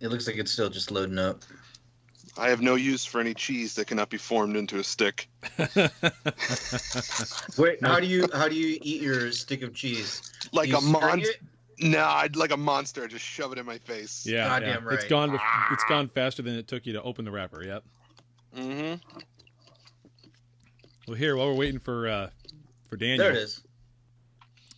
It looks like it's still just loading up. I have no use for any cheese that cannot be formed into a stick. Wait, how do you eat your stick of cheese? Like Do a you string monster. it? No, I'd like a monster. Just shove it in my face. Yeah, Goddamn yeah. right. It's gone faster than it took you to open the wrapper. Yep. Mm-hmm. Well, here while we're waiting for Daniel. There it is.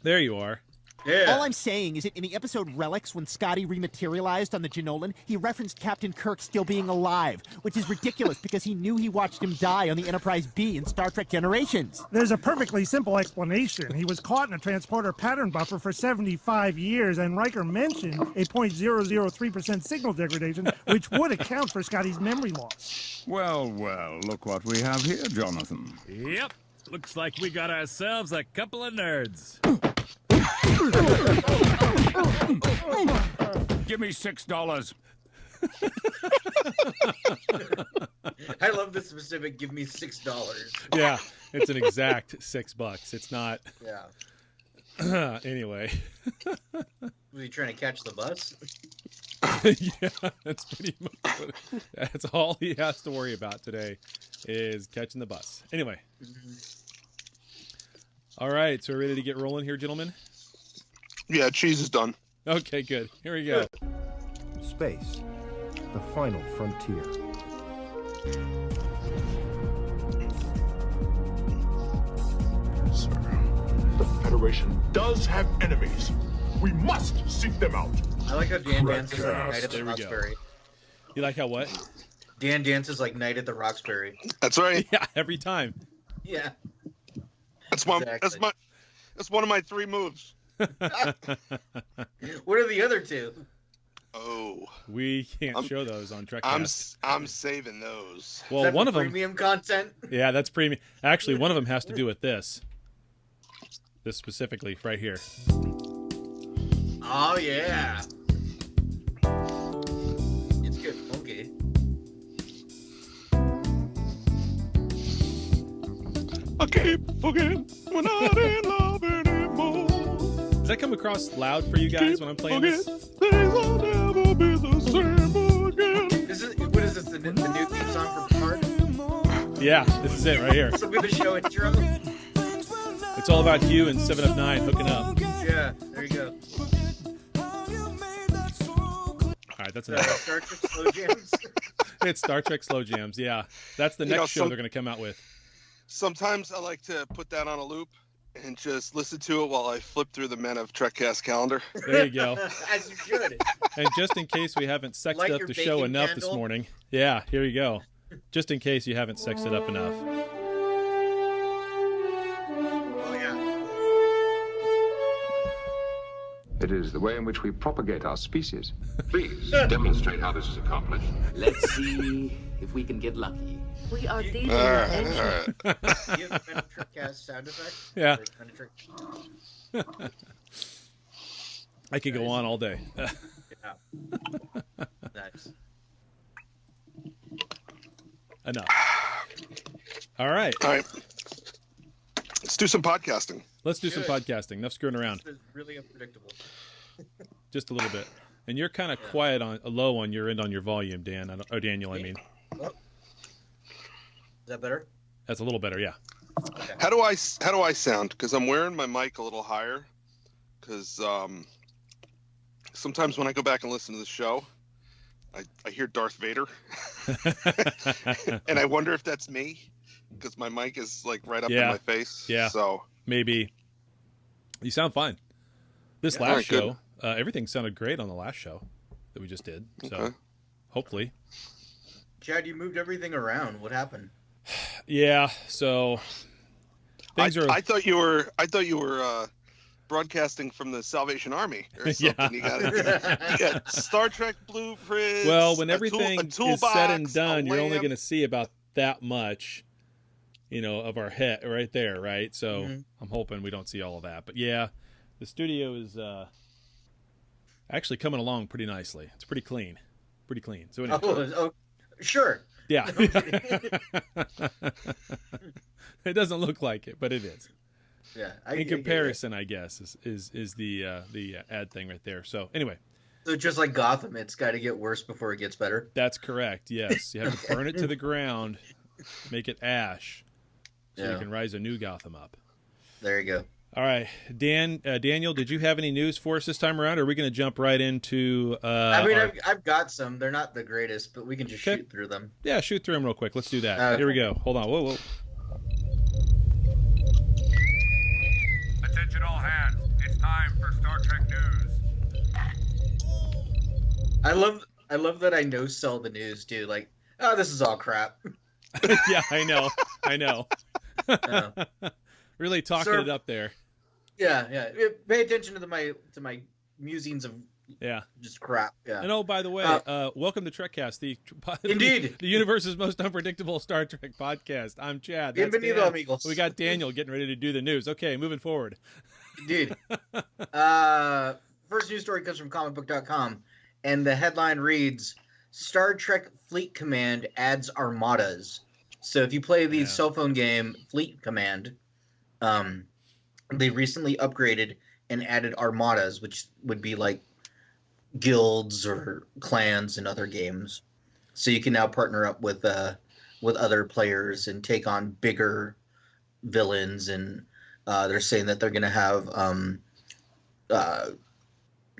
There you are. Yeah. All I'm saying is that in the episode Relics, when Scotty rematerialized on the Janolan, he referenced Captain Kirk still being alive, which is ridiculous because he knew he watched him die on the Enterprise B in Star Trek Generations. There's a perfectly simple explanation. He was caught in a transporter pattern buffer for 75 years, and Riker mentioned a 0.003% signal degradation, which would account for Scotty's memory loss. Well, well, look what we have here, Jonathan. Yep. Looks like we got ourselves a couple of nerds. Give me $6. I love the specific. Give me $6. Yeah, it's an exact $6. It's not. Yeah. Anyway. Was he trying to catch the bus? Yeah, that's pretty much what that's all he has to worry about today is catching the bus. Anyway. All right, so we're ready to get rolling here, gentlemen? Yeah, cheese is done. Okay, good. Here we go. Space, the final frontier. Sir, the Federation does have enemies. We must seek them out. I like how Dan dances like Night at the There we go. Roxbury. You like how what? Dan dances like Night at the Roxbury. That's right. Yeah, every time. Yeah. That's one. Exactly. That's one of my 3 moves. What are the other 2? Oh, We can't show those on TrekCast. I'm saving those. Well, Is that one for of them. premium content. Yeah, that's premium. Actually, one of them has to do with this. This specifically, right here. Oh yeah. It's good. Okay. I keep forgetting we're not in love anymore. Does that come across loud for you guys when I'm playing this? Things will never be the same again. What is this? The new theme song for Picard? Yeah, this is it right here. Some of the show intro. It's all about Hugh and 7 of 9 hooking up. Yeah. There you go. All right, that's enough. Star Trek slow jams. It's Star Trek Slow Jams. Yeah, that's the next show they're going to come out with. Sometimes I like to put that on a loop and just listen to it while I flip through the Men of TrekCast calendar. There you go. As you should. And just in case we haven't sexed Light up your the show bacon enough candle. this morning. Yeah, here you go. Just in case you haven't sexed it up enough. Oh yeah. It is the way in which we propagate our species. Please demonstrate how this is accomplished. Let's see if we can get lucky. We are deep in All the right, engine. all right. Do you have a Trickcast sound effect? Yeah. Like, kind of trick- I could go on all day. Yeah. Nice. Enough. All right. All right. Let's do some podcasting. Let's do some Good. podcasting. Enough screwing around. This is really unpredictable. Just a little bit. And you're kind of quiet on low on your end on your volume, Dan. Daniel, I mean. Oh. Is that better? That's a little better, yeah. Okay. How do I sound? Because I'm wearing my mic a little higher. Because sometimes when I go back and listen to the show, I hear Darth Vader, and I wonder if that's me because my mic is like right up in my face. Yeah. So maybe you sound fine. This Yeah. last Alright, show, everything sounded great on the last show that we just did. So Okay. hopefully, Chad, you moved everything around. What happened? yeah. So things are. I thought you were broadcasting from the Salvation Army or something. Yeah. You got Star Trek blueprints. Well, when a everything is toolbox, said and a done, you're only lamp. going to see about that much, of our head right there, right? So I'm hoping we don't see all of that. But yeah, the studio is actually coming along pretty nicely. It's pretty clean. So anyway. Oh, sure. Yeah. It doesn't look like it, but it is. Yeah. In comparison, I guess, is the ad thing right there. So anyway. So just like Gotham, it's got to get worse before it gets better. That's correct. Yes, you have to burn it to the ground, make it ash, so you can rise a new Gotham up. There you go. All right, Daniel, did you have any news for us this time around? Or are we going to jump right into? I've got some. They're not the greatest, but we can just shoot through them. Yeah, shoot through them real quick. Let's do that. Here we go. Hold on. Whoa. Attention all hands. It's time for Star Trek news. I love that I no-sell the news too. Like, oh, this is all crap. Yeah, I know. Really talking it up there. Yeah. Pay attention to my musings of just crap. Yeah. And by the way, welcome to Trekcast, the universe's most unpredictable Star Trek podcast. I'm Chad. That's Bienvenido, Dan. amigos. We got Daniel getting ready to do the news. Okay, moving forward. Indeed. First news story comes from comicbook.com, and the headline reads, Star Trek Fleet Command adds armadas. So if you play the cell phone game Fleet Command, they recently upgraded and added armadas, which would be like guilds or clans in other games. So you can now partner up with other players and take on bigger villains. And they're saying that they're going to have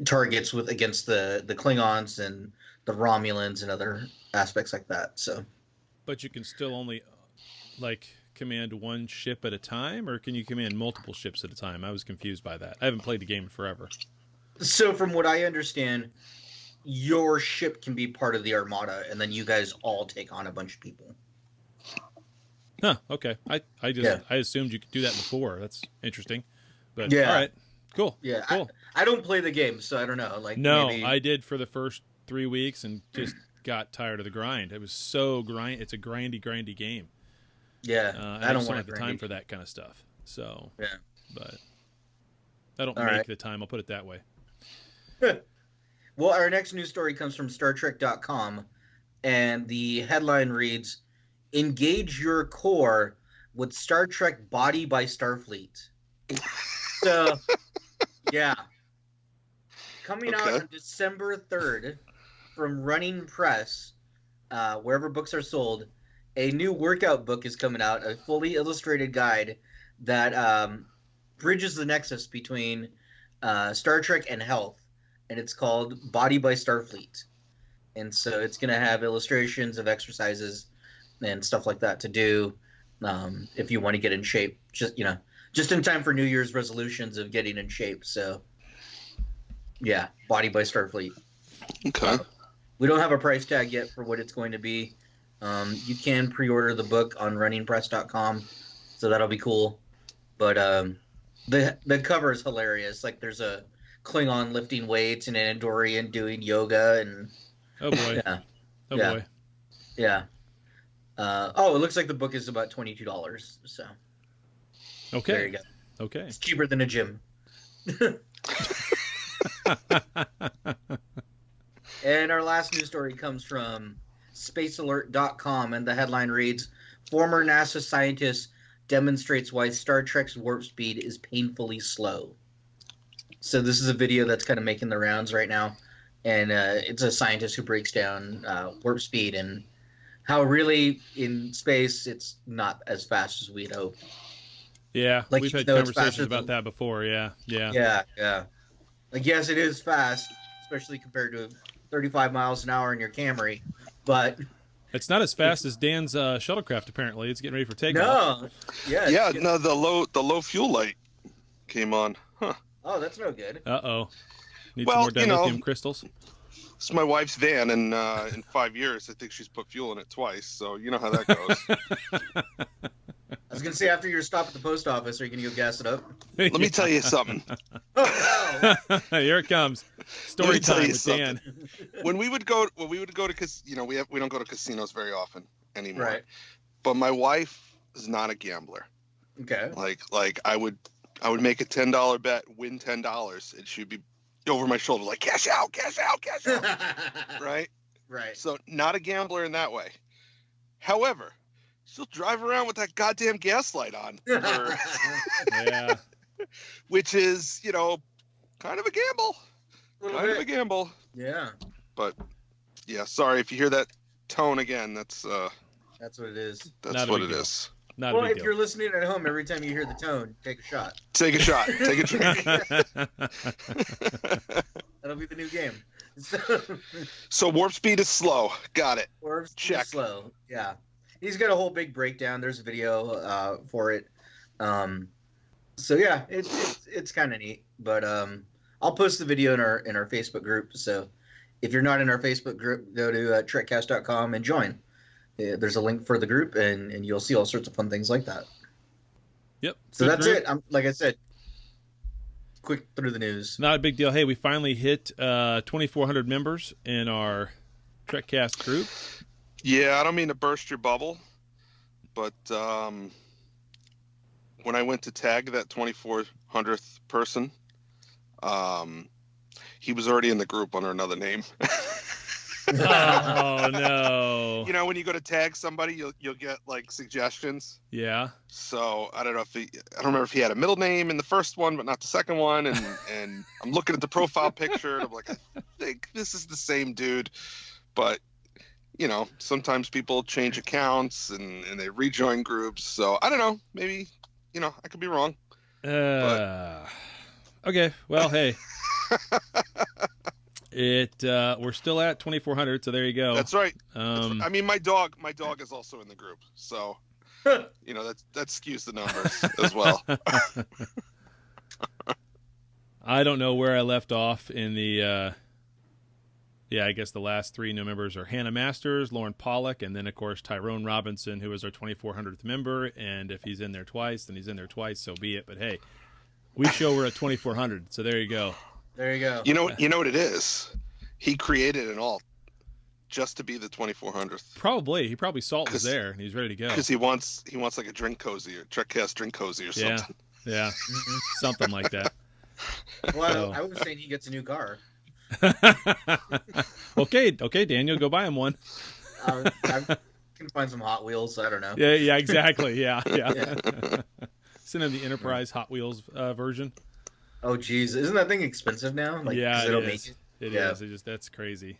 targets against the Klingons and the Romulans and other aspects like that. So, but you can still only command one ship at a time, or can you command multiple ships at a time? I was confused by that. I haven't played the game in forever. So from what I understand, your ship can be part of the armada, and then you guys all take on a bunch of people. Huh, okay. I assumed you could do that before. That's interesting. But all right. Cool. Yeah. Cool. I don't play the game, so I don't know. Maybe... I did for the first 3 weeks and just got tired of the grind. It was so it's a grindy game. Yeah. I don't have the time for that kind of stuff. So yeah. But I don't make the time, I'll put it that way. Well, our next news story comes from StarTrek.com, and the headline reads, Engage your core with Star Trek Body by Starfleet. So, yeah. Coming out on December 3rd from Running Press, wherever books are sold, a new workout book is coming out, a fully illustrated guide that bridges the nexus between Star Trek and health, and it's called Body by Starfleet. And so it's going to have illustrations of exercises and stuff like that to do if you want to get in shape, just in time for New Year's resolutions of getting in shape. So, yeah, Body by Starfleet. Okay. We don't have a price tag yet for what it's going to be. You can pre-order the book on runningpress.com, so that'll be cool. But the cover is hilarious. Like, there's a Klingon lifting weights and an Andorian doing yoga, and oh boy, boy, yeah. It looks like the book is about $22. So okay, there you go. Okay, it's cheaper than a gym. And our last news story comes from spacealert.com, and the headline reads, Former NASA scientist demonstrates why Star Trek's warp speed is painfully slow. So this is a video that's kind of making the rounds right now, and it's a scientist who breaks down warp speed and how really in space it's not as fast as we'd hope. Yeah, we've had conversations about that before. Yeah. Like, yes, it is fast, especially compared to 35 miles an hour in your Camry, but it's not as fast as Dan's shuttlecraft. Apparently, it's getting ready for takeoff. No, the low fuel light came on. Huh. Oh, that's no good. Need some more dilithium crystals. It's my wife's van, and in 5 years, I think she's put fuel in it twice. So you know how that goes. I was gonna say, after your stop at the post office, are you gonna go gas it up? Let me tell you something. Here it comes. Story time with Dan. When we would go to, we don't go to casinos very often anymore. Right. But my wife is not a gambler. Okay. Like I would make a $10 bet, win $10, and she'd be over my shoulder like, cash out. Right. Right. So not a gambler in that way. However, she'll drive around with that goddamn gas light on. Yeah. Which is, kind of a gamble. Kind of a gamble. Yeah. But yeah, sorry if you hear that tone again. That's what it is. That's what it is. Not well, a big if deal. you're listening at home, every time you hear the tone, take a shot. Take a shot. Take a drink. That'll be the new game. So warp speed is slow. Got it. Warp speed Check. is slow. Yeah. He's got a whole big breakdown. There's a video for it. So yeah, it's kind of neat. But I'll post the video in our Facebook group. So if you're not in our Facebook group, go to trekcast.com and join. There's a link for the group, and you'll see all sorts of fun things like that. Yep. So that's it. Like I said, quick through the news. Not a big deal. Hey, we finally hit 2,400 members in our TrekCast group. Yeah, I don't mean to burst your bubble, but when I went to tag that 2,400th person, he was already in the group under another name. Oh no! You know, when you go to tag somebody, you'll get like suggestions. Yeah. So I don't remember if he had a middle name in the first one, but not the second one. And I'm looking at the profile picture, and I'm like, I think this is the same dude. But you know, sometimes people change accounts and they rejoin groups. So I don't know. Maybe I could be wrong. Okay. Well, hey. We're still at 2,400, so there you go. That's right. I mean, my dog is also in the group, so that skews the numbers as well. I don't know where I left off in the. I guess the last three new members are Hannah Masters, Lauren Pollock, and then of course Tyrone Robinson, who is our 2,400th member. And if he's in there twice, then he's in there twice. So be it. But hey, we show we're at 2,400, so there you go. There you go. You know what it is? He created an alt just to be the 2,400th. Probably. He probably saw it was there and he's ready to go. Because he wants like a drink cozy or TrekCast drink cozy or something. Yeah. Something like that. Well, I was saying he gets a new car. Okay, Daniel, go buy him one. I can find some Hot Wheels. I don't know. Yeah, exactly. Yeah. Send him the Enterprise Hot Wheels version. Oh, geez. Isn't that thing expensive now? Like, yeah, it is. It is. That's crazy.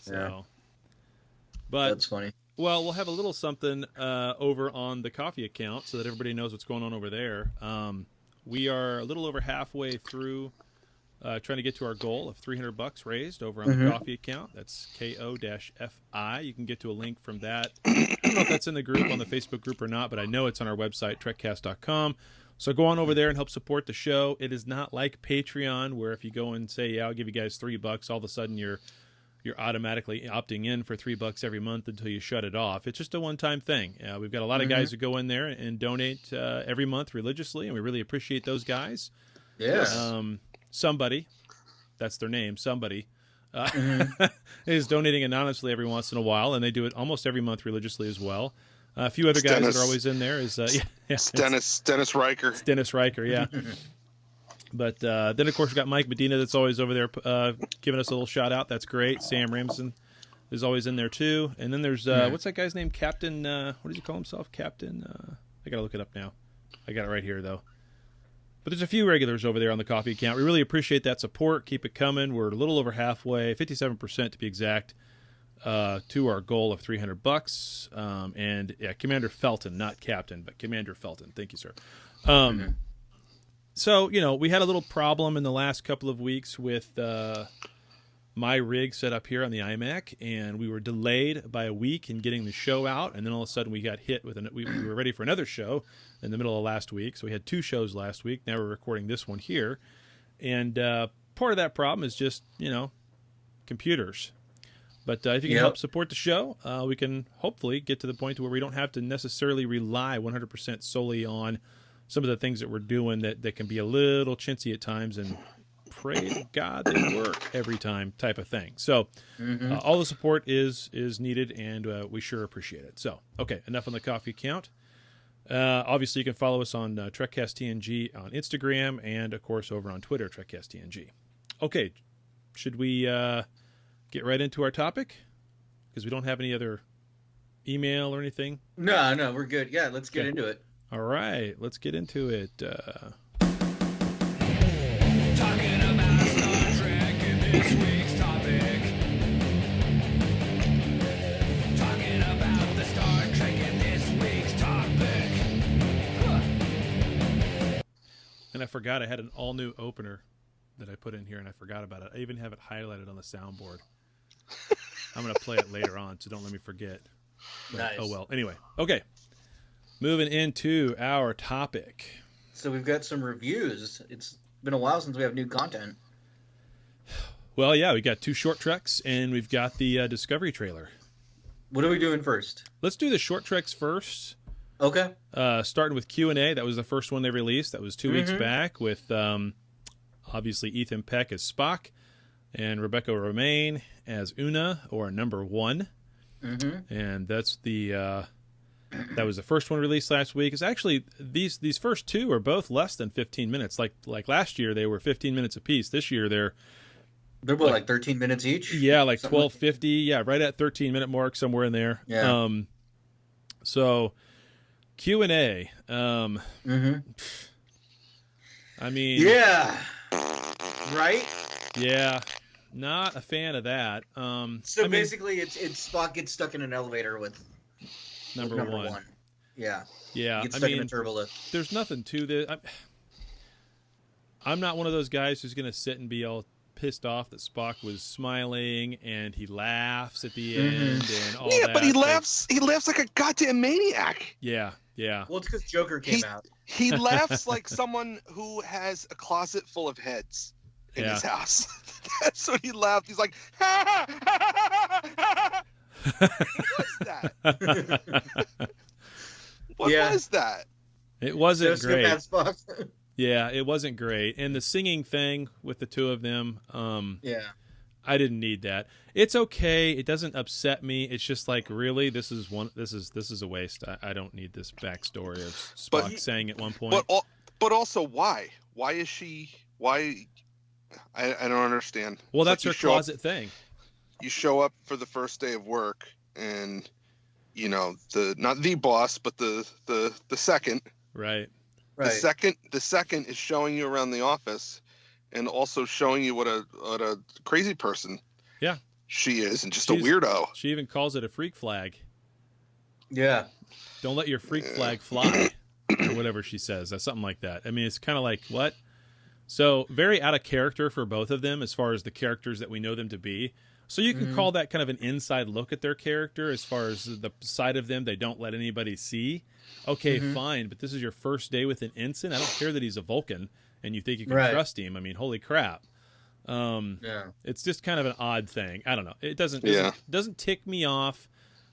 So, yeah. But that's funny. Well, we'll have a little something over on the coffee account so that everybody knows what's going on over there. We are a little over halfway through trying to get to our goal of $300 raised over on the coffee account. That's KO-FI. You can get to a link from that. I don't know if that's in the group on the Facebook group or not, but I know it's on our website, trekcast.com. So go on over there and help support the show. It is not like Patreon, where if you go and say, "Yeah, I'll give you guys $3," all of a sudden you're automatically opting in for $3 every month until you shut it off. It's just a one-time thing. We've got a lot of guys who go in there and donate every month religiously, and we really appreciate those guys. Yeah. Somebody, that's their name, somebody, is donating anonymously every once in a while, and they do it almost every month religiously as well. A few other guys that are always in there is it's Dennis Riker. It's Dennis Riker, yeah. But then, of course, we've got Mike Medina that's always over there giving us a little shout-out. That's great. Sam Ramson is always in there, too. And then there's, what's that guy's name? Captain, what does he call himself? Captain, I got to look it up now. I got it right here, though. But there's a few regulars over there on the coffee account. We really appreciate that support. Keep it coming. We're a little over halfway, 57% to be exact, to our goal of $300. And yeah, Commander Felton, not Captain, but Commander Felton. Thank you, sir. So, we had a little problem in the last couple of weeks with my rig set up here on the iMac, and we were delayed by a week in getting the show out, and then all of a sudden we got hit with we were ready for another show in the middle of last week, so we had two shows last week. Now we're recording this one here, and part of that problem is just, computers. But if you can help support the show, we can hopefully get to the point where we don't have to necessarily rely 100% solely on some of the things that we're doing that can be a little chintzy at times, and pray to God they work every time type of thing. So all the support is needed, and we sure appreciate it. So, okay, enough on the coffee account. Obviously, you can follow us on TrekCastTNG on Instagram, and, of course, over on Twitter, TrekCastTNG. Okay, should we get right into our topic? Because we don't have any other email or anything. No, we're good. Yeah, let's get into it. All right, let's get into it. Talking about Star Trek and forgot I had an all-new opener that I put in here, and I forgot about it. I even have it highlighted on the soundboard. I'm going to play it later on, so don't let me forget. But, nice. Oh, well. Anyway, okay. Moving into our topic. So we've got some reviews. It's been a while since we have new content. Well, yeah, we got 2 short treks, and we've got the Discovery trailer. What are we doing first? Let's do the short treks first. Okay. Starting with Q&A. That was the first one they released. That was 2 weeks back with obviously Ethan Peck as Spock and Rebecca Romaine as Una, or Number 1. And that's the that was the first one released last week. It's actually these first 2 are both less than 15 minutes. Like last year they were 15 minutes apiece. This year they're what, like 13 minutes each? Yeah, like 12:50. Yeah, right at 13-minute mark, somewhere in there. Yeah. So Q&A. I mean, yeah. Right? Yeah. Not a fan of that. So basically it's Spock gets stuck in an elevator with number one. Yeah. Yeah. Gets stuck in a turbolift. There's nothing to this. I'm not one of those guys who's going to sit and be all pissed off that Spock was smiling and he laughs at the end and all that. Yeah, but he laughs like a goddamn maniac. Yeah, yeah. Well, it's because Joker came out. He laughs like someone who has a closet full of heads in his house. That's what he laughed. He's like, ha, ha, ha, ha, ha. What was that? What was that? It wasn't great. Spock. Yeah, it wasn't great. And the singing thing with the 2 of them, I didn't need that. It's okay. It doesn't upset me. It's just like, really, this is a waste. I don't need this backstory of Spock saying at one point. But also, why? Why is she? Why? I don't understand. Well, that's her closet thing. You show up for the first day of work, and not the boss, but the second. Right. The second is showing you around the office, and also showing you what a crazy person she is, and she's a weirdo. She even calls it a freak flag. Yeah. Don't let your freak flag fly, or whatever she says. That's something like that. I mean, it's kind of like, what? So very out of character for both of them as far as the characters that we know them to be. So you can call that kind of an inside look at their character as far as the side of them they don't let anybody see. Okay, fine, but this is your first day with an ensign. I don't care that he's a Vulcan and you think you can trust him. I mean, holy crap. It's just kind of an odd thing. I don't know. It doesn't tick me off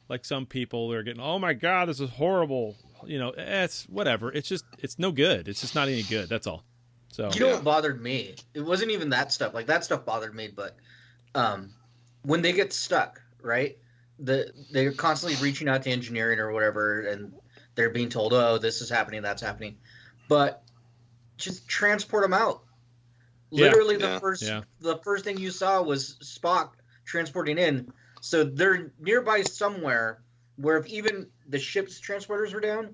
like some people are getting, oh my God, this is horrible. It's whatever. It's no good. It's just not any good. That's all. So what bothered me? It wasn't even that stuff. Like, that stuff bothered me, but when they get stuck, right? They're constantly reaching out to engineering or whatever, and they're being told, oh, this is happening, that's happening. But just transport them out. Literally, the first thing you saw was Spock transporting in. So they're nearby somewhere where if even the ship's transporters were down,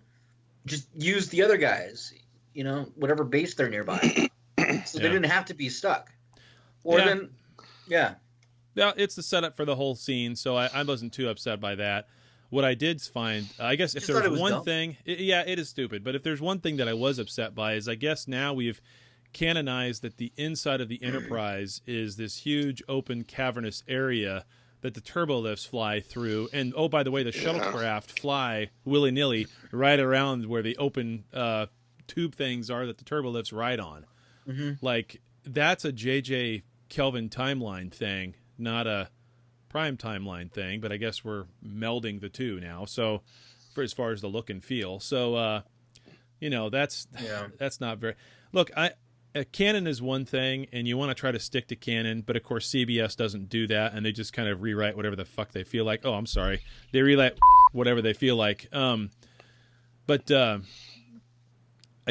just use the other guys, whatever base they're nearby. So they didn't have to be stuck. Or Yeah, it's the setup for the whole scene, so I wasn't too upset by that. What I did find, I guess if there's one thing, it is stupid, but if there's one thing that I was upset by is I guess now we've canonized that the inside of the Enterprise is this huge open cavernous area that the turbolifts fly through. And, oh, by the way, the shuttlecraft fly willy-nilly right around where the open tube things are that the turbolifts ride on. Like, that's a J.J. Kelvin timeline thing, not a Prime timeline thing, but I guess we're melding the two now. So, for as far as the look and feel, so that's not very. Look, canon is one thing, and you want to try to stick to canon, but of course CBS doesn't do that, and they just kind of rewrite whatever the fuck they feel like. Oh, I'm sorry, they rewrite whatever they feel like. But I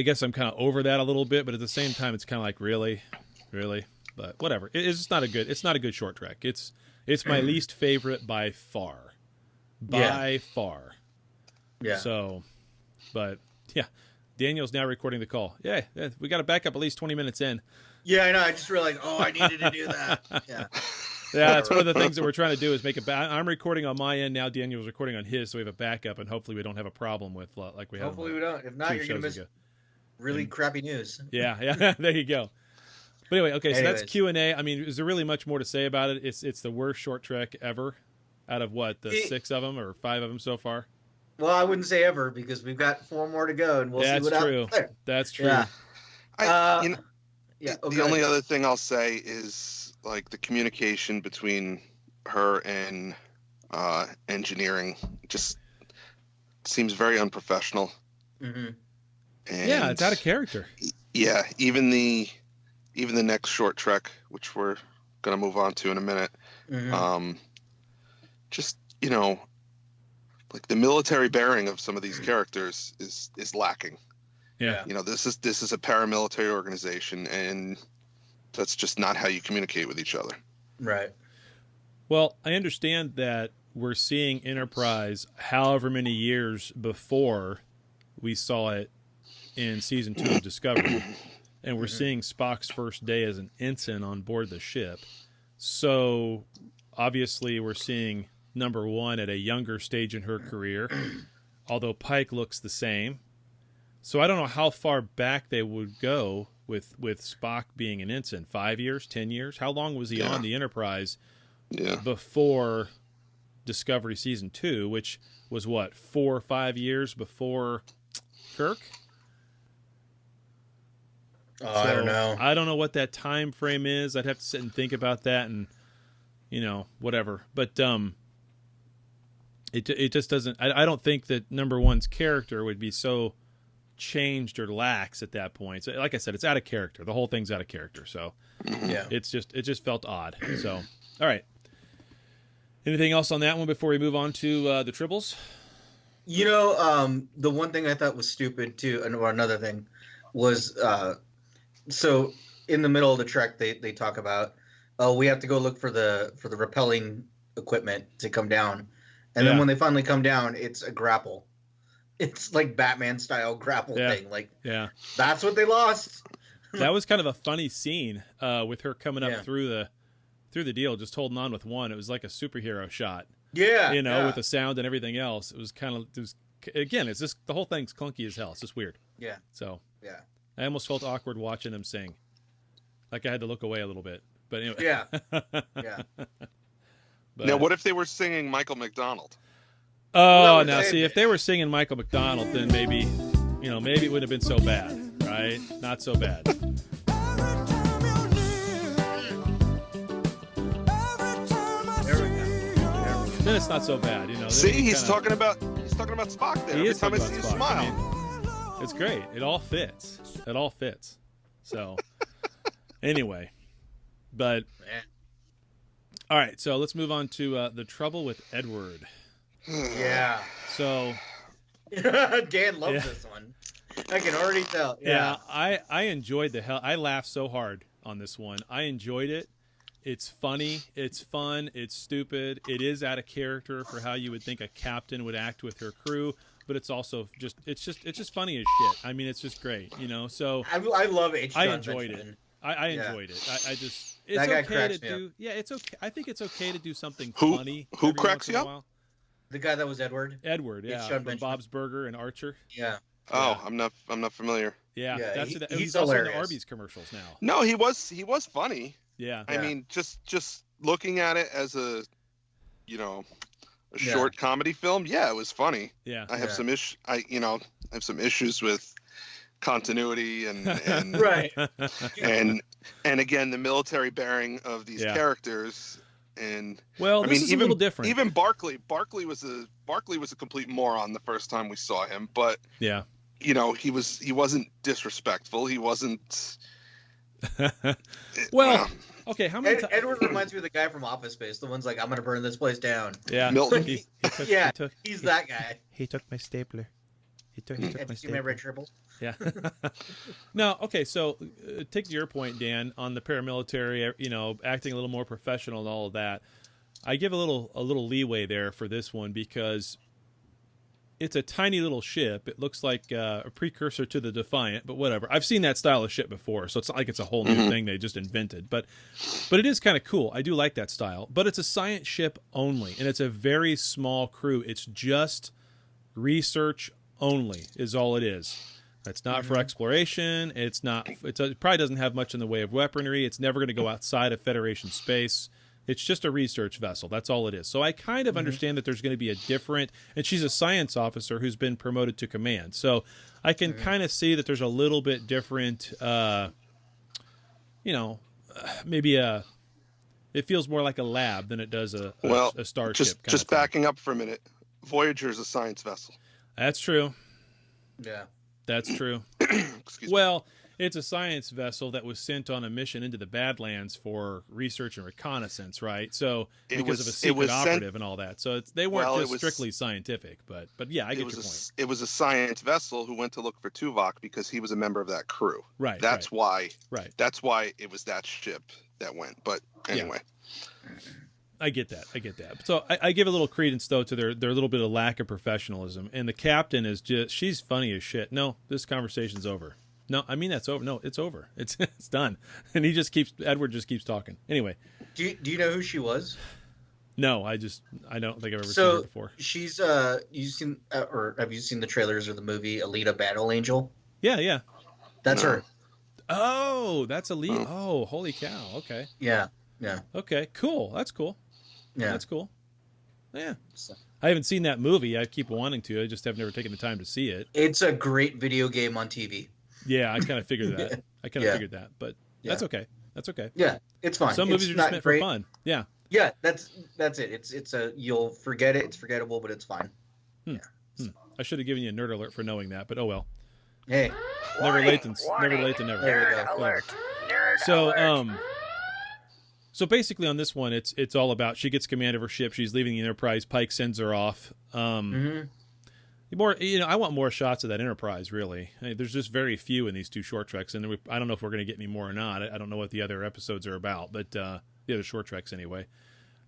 guess I'm kind of over that a little bit, but at the same time, it's kind of like really. But whatever. It's not a good short trek. It's my least favorite by far. By far. Yeah. So, but yeah, Daniel's now recording the call. Yeah, we got to back up at least 20 minutes in. Yeah, I know. I just realized, I needed to do that. Yeah. Yeah, that's one of the things that we're trying to do is make a I'm recording on my end now. Daniel's recording on his, so we have a backup, and hopefully we don't have a problem with like we have. Hopefully we don't. If not, you're gonna miss really crappy news. Yeah. There you go. But anyway, okay, so Anyways. that's Q&A. I mean, is there really much more to say about it? It's the worst short trek ever out of what, the 6 of them or 5 of them so far? Well, I wouldn't say ever because we've got 4 more to go, and we'll see what happens there. That's true. Yeah. The only other thing I'll say is like the communication between her and engineering just seems very unprofessional. Mm-hmm. And yeah, it's out of character. Yeah, even the next short trek, which we're gonna move on to in a minute, just like the military bearing of some of these characters is lacking. Yeah. This is a paramilitary organization, and that's just not how you communicate with each other. Right. Well, I understand that we're seeing Enterprise however many years before we saw it in season 2 of Discovery, and we're seeing Spock's first day as an ensign on board the ship. So obviously we're seeing number 1 at a younger stage in her career, although Pike looks the same. So I don't know how far back they would go with Spock being an ensign. 5 years, 10 years? How long was he on the Enterprise before Discovery season 2, which was what, 4 or 5 years before Kirk? Oh, I don't know. I don't know what that time frame is. I'd have to sit and think about that and whatever. But it just doesn't. I don't think that number 1's character would be so changed or lax at that point. So, like I said, it's out of character. The whole thing's out of character. So yeah, it just felt odd. So all right. Anything else on that one before we move on to the triples? The one thing I thought was stupid too, or another thing, was so in the middle of the trek they talk about, we have to go look for the rappelling equipment to come down, and then when they finally come down, it's a grapple. It's like Batman style grapple thing. Like that's what they lost. That was kind of a funny scene with her coming up through the deal, just holding on with one. It was like a superhero shot. Yeah. With the sound and everything else. It was again, it's just the whole thing's clunky as hell. It's just weird. Yeah. So yeah. I almost felt awkward watching him sing. Like I had to look away a little bit. But anyway. Yeah. Yeah. But, now, what if they were singing Michael McDonald? Oh, now see, if they were singing Michael McDonald, then maybe it wouldn't have been so bad, right? Not so bad. Then it's not so bad, See, he's talking about Spock there. Every time I see you smile. It's great. It all fits. So, anyway, but all right. So let's move on to the trouble with Edward. Yeah. So Dan loves this one. I can already tell. Yeah. I enjoyed the hell. I laughed so hard on this one. I enjoyed it. It's funny. It's fun. It's stupid. It is out of character for how you would think a captain would act with her crew. But it's also just funny as shit. I mean, it's just great, So I love H. I enjoyed it. I enjoyed it. It's okay to do. Yeah, it's okay. I think it's okay to do something funny. Who cracks you up? The guy that was Edward. Edward, yeah, from Bob's Burger and Archer. Yeah. Oh, I'm not familiar. Yeah, that's he's also in the Arby's commercials now. No, he was funny. Yeah. I mean, just looking at it as a short comedy film, it was funny. Yeah. I have some issues with continuity and right. and again the military bearing of these characters. And this is a little different. Even Barclay was a complete moron the first time we saw him, but he wasn't disrespectful. He wasn't. Okay. How many? Edward reminds me of the guy from Office Space. The one's like, "I'm gonna burn this place down." Yeah, Milton. He's that guy. He took my stapler. He took my stapler. My red triple. Yeah. No. Okay. So, take your point, Dan, on the paramilitary. Acting a little more professional and all of that. I give a little leeway there for this one because it's a tiny little ship. It looks like a precursor to the Defiant, but whatever. I've seen that style of ship before, so it's not like it's a whole new thing they just invented. But it is kind of cool. I do like that style. But it's a science ship only, and it's a very small crew. It's just research only is all it is. It's not for exploration. It probably doesn't have much in the way of weaponry. It's never going to go outside of Federation space. It's just a research vessel. That's all it is. So I kind of understand that there's going to be a different, and she's a science officer who's been promoted to command. So I can kind of see that there's a little bit different, maybe it feels more like a lab than it does a starship. Just backing up for a minute. Voyager is a science vessel. That's true. Yeah. That's true. Excuse me. Well, it's a science vessel that was sent on a mission into the Badlands for research and reconnaissance, right? So because of a secret operative and all that. So they weren't strictly scientific, but yeah, I get your point. It was a science vessel who went to look for Tuvok because he was a member of that crew. Right. That's why. Right. That's why it was that ship that went. But anyway. Yeah. I get that. So I give a little credence, though, to their little bit of lack of professionalism. And the captain is she's funny as shit. No, this conversation's over. No, I mean that's over. No, it's over. It's done. And Edward just keeps talking. Anyway. Do you know who she was? No, I don't think I've ever seen her before. She's have you seen the trailers or the movie Alita Battle Angel? Yeah. That's her. Oh, that's Alita. Oh, holy cow. Okay. Yeah. Okay, cool. That's cool. Yeah. That's cool. Yeah. I haven't seen that movie. I keep wanting to. I just have never taken the time to see it. It's a great video game on TV. Yeah, I kind of figured that. Figured that, but that's okay. That's okay. Yeah, it's fine. Some movies are just meant for fun. Yeah. Yeah, that's it. It's you'll forget it. It's forgettable, but it's fine. Yeah. I should have given you a nerd alert for knowing that, but oh well. Hey. Never late than never. There we go. So basically on this one, it's all about she gets command of her ship. She's leaving the Enterprise. Pike sends her off. I want more shots of that Enterprise. Really, there's just very few in these two short treks, and I don't know if we're going to get any more or not. I don't know what the other episodes are about, but the other short treks anyway.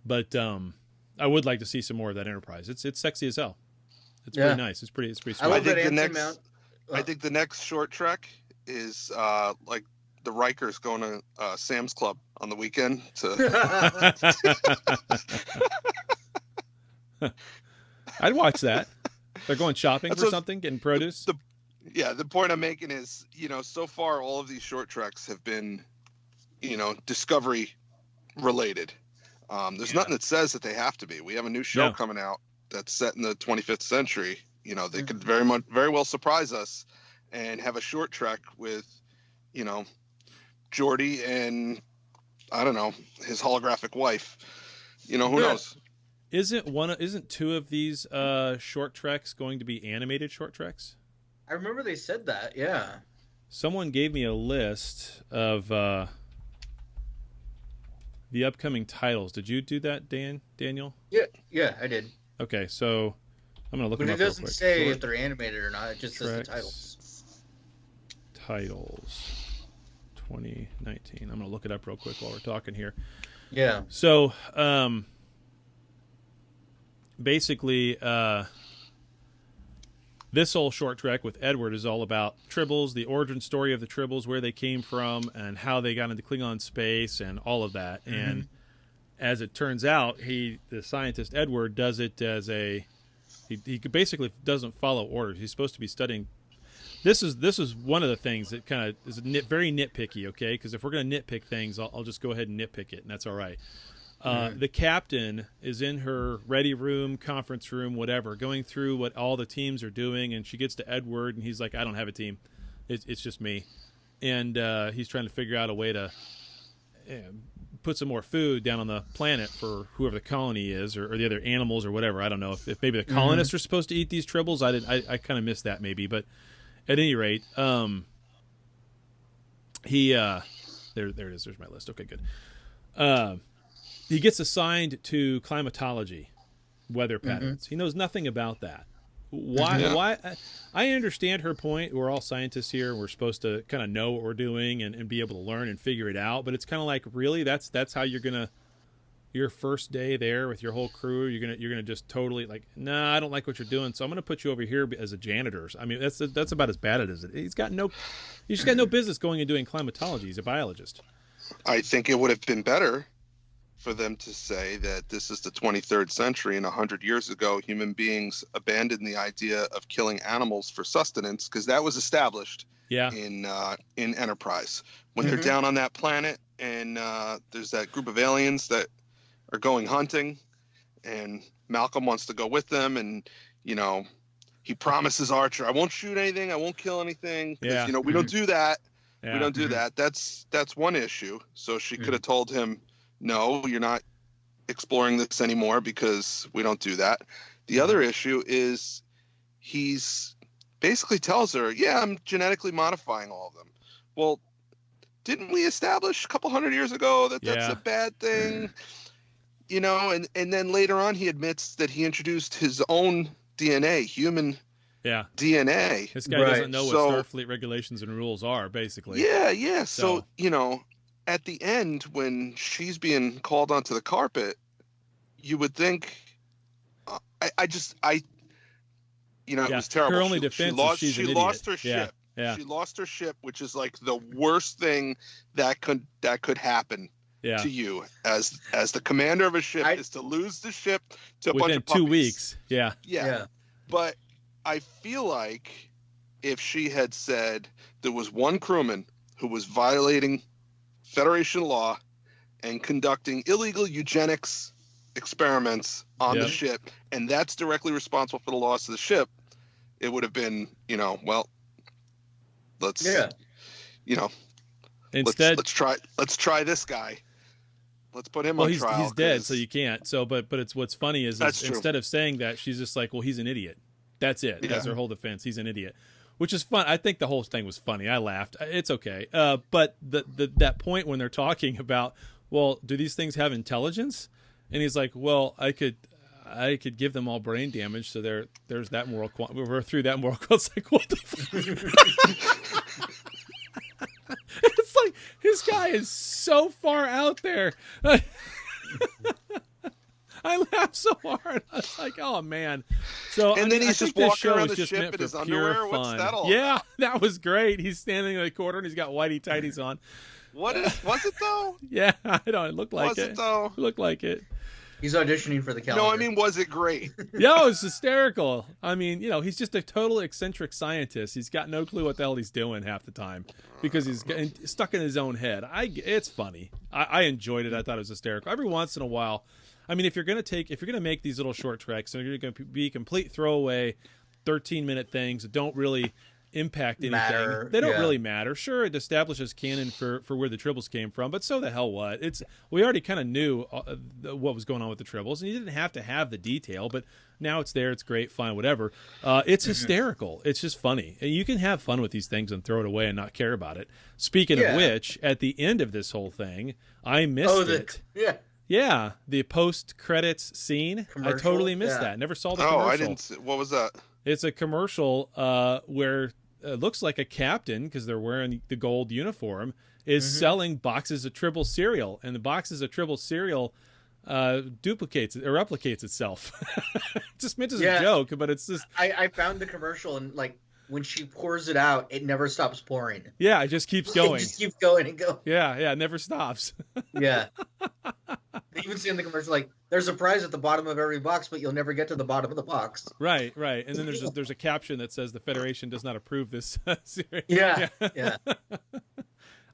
But I would like to see some more of that Enterprise. It's sexy as hell. It's pretty nice. It's pretty sweet. I think the next short trek is like the Rikers going to Sam's Club on the weekend I'd watch that. They're going shopping for something, getting produce. The point I'm making is, so far all of these short treks have been, Discovery related. There's nothing that says that they have to be. We have a new show coming out that's set in the 25th century. They could very well surprise us and have a short trek with, Geordi and I don't know, his holographic wife. Who knows? Isn't two of these short treks going to be animated short treks? I remember they said that. Yeah. Someone gave me a list of the upcoming titles. Did you do that, Daniel? Yeah, I did. Okay, so I'm gonna look. But it doesn't say if they're animated or not. It just says the titles. Titles 2019. I'm gonna look it up real quick while we're talking here. Yeah. So, basically, this whole short trek with Edward is all about Tribbles, the origin story of the Tribbles, where they came from, and how they got into Klingon space, and all of that. Mm-hmm. And as it turns out, the scientist Edward does it as he basically doesn't follow orders. He's supposed to be studying. This is one of the things that kind of is very nitpicky, okay? Because if we're going to nitpick things, I'll just go ahead and nitpick it, and that's all right. The captain is in her ready room, conference room, whatever, going through what all the teams are doing, and she gets to Edward, and he's like, I don't have a team. It's just me. And he's trying to figure out a way to put some more food down on the planet for whoever the colony is or the other animals or whatever. I don't know if maybe the colonists are supposed to eat these Tribbles. I kind of missed that maybe, but at any rate, he there it is. There's my list. Okay, good. He gets assigned to climatology, weather patterns. He knows nothing about that. Why? I understand her point. We're all scientists here. We're supposed to kind of know what we're doing and be able to learn and figure it out. But it's kind of like, really, that's how you're gonna your first day there with your whole crew. You're gonna just totally like, nah, I don't like what you're doing, so I'm gonna put you over here as a janitor. I mean, that's about as bad as it is. He's got no business going and doing climatology. He's a biologist. I think it would have been better for them to say that this is the 23rd century and 100 years ago, human beings abandoned the idea of killing animals for sustenance, because that was established in Enterprise. When they're down on that planet and there's that group of aliens that are going hunting, and Malcolm wants to go with them, and, you know, he promises Archer, I won't shoot anything, I won't kill anything, because, you know, we don't do that. We don't do that. That's one issue. So she could have told him, no, you're not exploring this anymore because we don't do that. The other issue is he's basically tells her, yeah, I'm genetically modifying all of them. Well, didn't we establish a couple hundred years ago that that's a bad thing? You know, and then later on he admits that he introduced his own DNA, human DNA. This guy doesn't know what Starfleet regulations and rules are, basically. Yeah. So, you know, at the end, when she's being called onto the carpet, you would think, you know, it was terrible. Her only defense is she's an idiot. Lost her ship. Yeah. She lost her ship, which is like the worst thing that could happen to you as the commander of a ship, is to lose the ship to a bunch of puppies. Within 2 weeks. Yeah. But I feel like if she had said there was one crewman who was violating Federation law and conducting illegal eugenics experiments on the ship, and that's directly responsible for the loss of the ship, it would have been, you know, well, let's instead let's try this guy. Let's put him on trial. He's dead, so you can't. So, but it's what's funny is instead of saying that, she's just like, well, he's an idiot. That's it. Yeah. That's her whole defense. He's an idiot, which is fun. I think the whole thing was funny. I laughed. It's okay. But that point when they're talking about, well, do these things have intelligence? And he's like, well, I could give them all brain damage. So there's that moral. We're through that moral. It's like, what the fuck? It's like, this guy is so far out there. I laughed so hard. I was like, oh, man. So, and then he's just walking around the ship in his underwear. What's that all? Yeah, that was great. He's standing in the corner and he's got whitey tighties on. Was it though? Yeah, I don't. It looked like it. Was it though? It looked like it. He's auditioning for the calendar. No, I mean, was it great? Yeah, it was hysterical. I mean, you know, he's just a total eccentric scientist. He's got no clue what the hell he's doing half the time because he's stuck in his own head. It's funny. I enjoyed it. I thought it was hysterical. Every once in a while, I mean, if you're gonna make these little short treks, and you're gonna be complete throwaway, 13-minute things that don't really impact anything. They don't really matter. Sure, it establishes canon for where the Tribbles came from, but so the hell what? We already kind of knew what was going on with the Tribbles, and you didn't have to have the detail, but now it's there. It's great. Fine, whatever. It's hysterical. It's just funny. You can have fun with these things and throw it away and not care about it. Speaking of which, at the end of this whole thing, I missed it. Yeah, the post-credits scene. Commercial? I totally missed that. Never saw the commercial. Oh, I didn't. What was that? It's a commercial where it looks like a captain, because they're wearing the gold uniform, is selling boxes of Tribble cereal, and the boxes of Tribble cereal duplicates or replicates itself. Just meant as a joke, but it's just. I found the commercial, and like when she pours it out, it never stops pouring. Yeah, it just keeps going. It just keeps going and going. Yeah, it never stops. Yeah. They even see in the commercial, like, there's a prize at the bottom of every box, but you'll never get to the bottom of the box. Right. And then there's a caption that says the Federation does not approve this series. Yeah.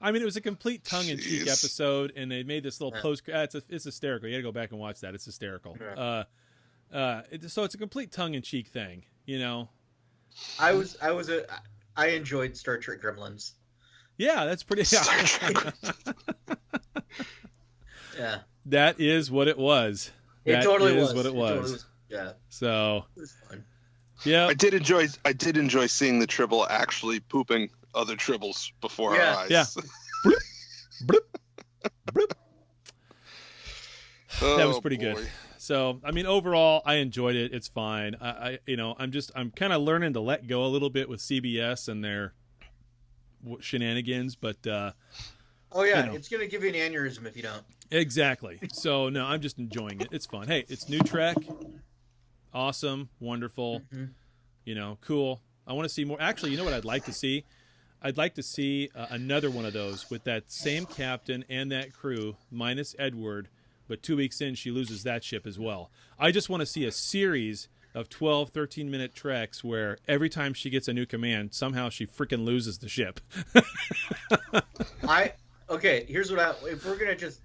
I mean, it was a complete tongue-in-cheek episode, and they made this little post. It's hysterical. You got to go back and watch that. It's hysterical. So it's a complete tongue-in-cheek thing, you know. I enjoyed Star Trek Gremlins. Yeah, that's pretty. Yeah. That is what it was. It totally was. What it was. Totally was. Yeah. So. It was fun. Yeah. I did enjoy seeing the Tribble actually pooping other Tribbles before our eyes. Yeah. Bloop, bloop. That was pretty good. So, I mean, overall, I enjoyed it. It's fine. I'm kind of learning to let go a little bit with CBS and their shenanigans, but it's going to give you an aneurysm if you don't. Exactly. So, no, I'm just enjoying it. It's fun. Hey, it's new Trek. Awesome. Wonderful. Cool. I want to see more. Actually, you know what I'd like to see? I'd like to see another one of those with that same captain and that crew, minus Edward, but 2 weeks in, she loses that ship as well. I just want to see a series of 12, 13-minute treks where every time she gets a new command, somehow she freaking loses the ship. Okay, here's what if we're gonna just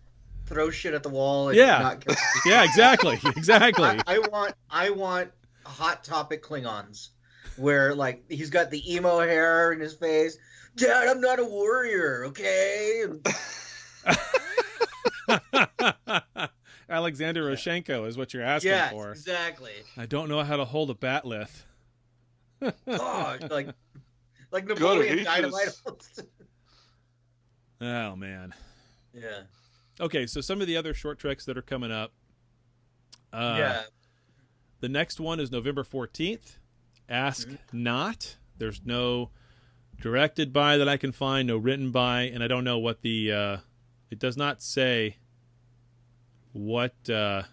throw shit at the wall and yeah, yeah, exactly. I want Hot Topic Klingons, where like he's got the emo hair in his face. Dad, I'm not a warrior, okay? Alexander Roshenko is what you're asking for. Yes, exactly. I don't know how to hold a batleth. Oh, like Napoleon Dynamite. Oh man. Yeah. Okay, so some of the other short treks that are coming up. The next one is November 14th. Ask Not. There's no directed by that I can find, no written by, and I don't know what the it does not say what the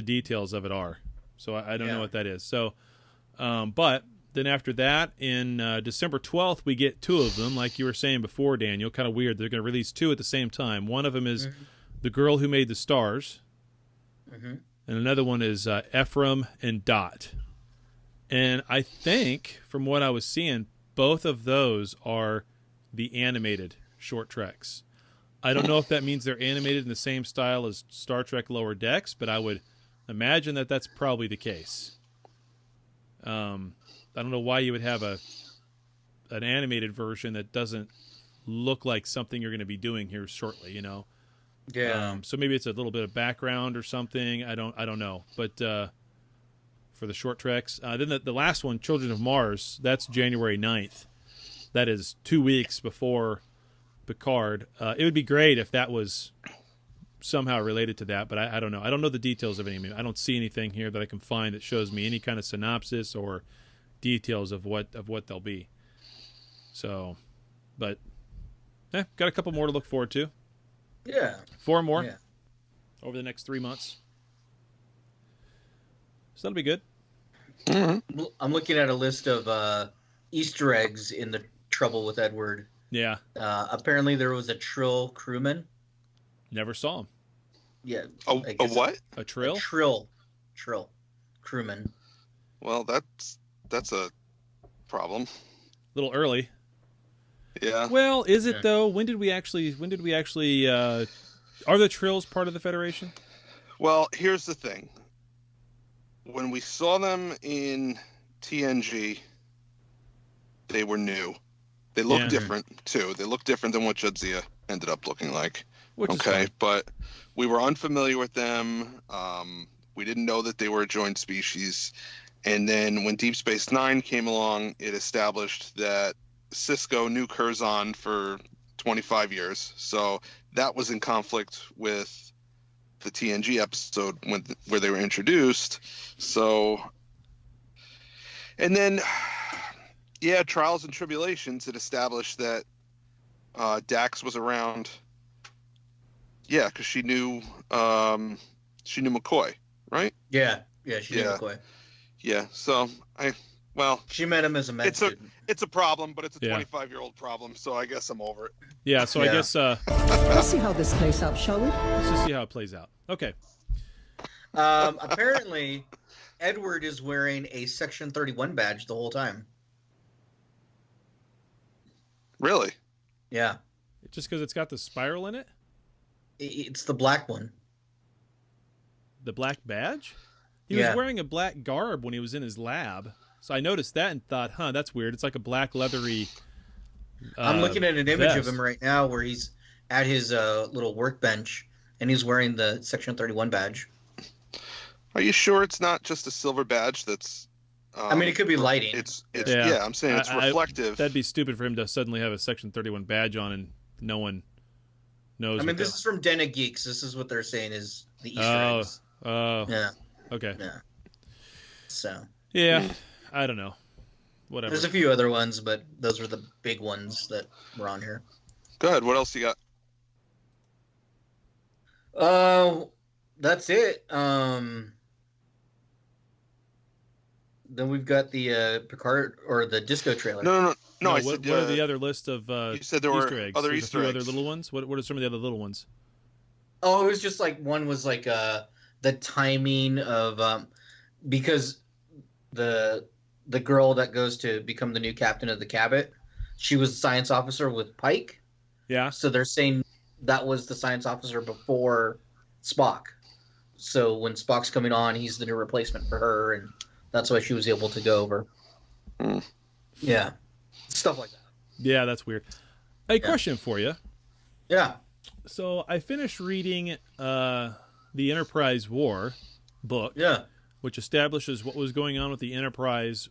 details of it are. So I don't know what that is. So but then after that, in December 12th, we get two of them, like you were saying before, Daniel. Kind of weird. They're going to release two at the same time. One of them is The Girl Who Made the Stars, and another one is Ephraim and Dot. And I think, from what I was seeing, both of those are the animated short treks. I don't know if that means they're animated in the same style as Star Trek Lower Decks, but I would imagine that that's probably the case. I don't know why you would have an animated version that doesn't look like something you're going to be doing here shortly, you know? Yeah. So maybe it's a little bit of background or something. I don't know. But for the short treks, then the last one, Children of Mars, that's January 9th. That is 2 weeks before Picard. It would be great if that was somehow related to that, but I don't know. I don't know the details of any. I don't see anything here that I can find that shows me any kind of synopsis or details of what they'll be. So, but got a couple more to look forward to. Yeah. 4 more over the next 3 months. So that'll be good. I'm looking at a list of Easter eggs in the Trouble with Edward. Yeah. Apparently there was a Trill crewman. Never saw him. Yeah. A what? A Trill? A Trill crewman. Well, that's a problem. A little early. Yeah. Well, is it though? When did we actually are the Trills part of the Federation? Well, here's the thing. When we saw them in TNG, they were new. They look different too. They look different than what Jadzia ended up looking like. But we were unfamiliar with them. We didn't know that they were a joint species. And then when Deep Space Nine came along, it established that Sisko knew Curzon for 25 years. So that was in conflict with the TNG episode where they were introduced. So, and then, Trials and Tribulations, it established that Dax was around. Yeah, because she knew McCoy, right? Yeah, she knew McCoy. Yeah, so she met him as a med student. It's a problem, but it's a 25-year-old problem, so I guess I'm over it. Yeah, so I guess let's see how this plays out, shall we? Let's just see how it plays out. Okay. Apparently, Edward is wearing a Section 31 badge the whole time. Really? Yeah. Just because it's got the spiral in it? It's the black one. The black badge? He was wearing a black garb when he was in his lab. So I noticed that and thought, that's weird. It's like a black leathery I'm looking at an image vest of him right now where he's at his little workbench and he's wearing the Section 31 badge. Are you sure it's not just a silver badge that's... I mean, it could be lighting. I'm saying it's reflective. That'd be stupid for him to suddenly have a Section 31 badge on and no one knows. I mean, this is from Den of Geeks. This is what they're saying is the Easter eggs. Oh. Yeah. Okay. Yeah. So. Yeah. I don't know. Whatever. There's a few other ones, but those were the big ones that were on here. Go ahead. What else you got? That's it. Then we've got the Picard or the Disco trailer. No. What are the other list of you said there were Easter eggs? Other There's Easter a few eggs. other little ones. What are some of the other little ones? Oh, it was just like one was like the timing of because the girl that goes to become the new captain of the Cabot, she was a science officer with Pike. Yeah. So they're saying that was the science officer before Spock. So when Spock's coming on, he's the new replacement for her, and that's why she was able to go over. Mm. Yeah, stuff like that. Yeah, that's weird. A question for you. Yeah. So I finished reading the Enterprise War book. Yeah. Which establishes what was going on with the Enterprise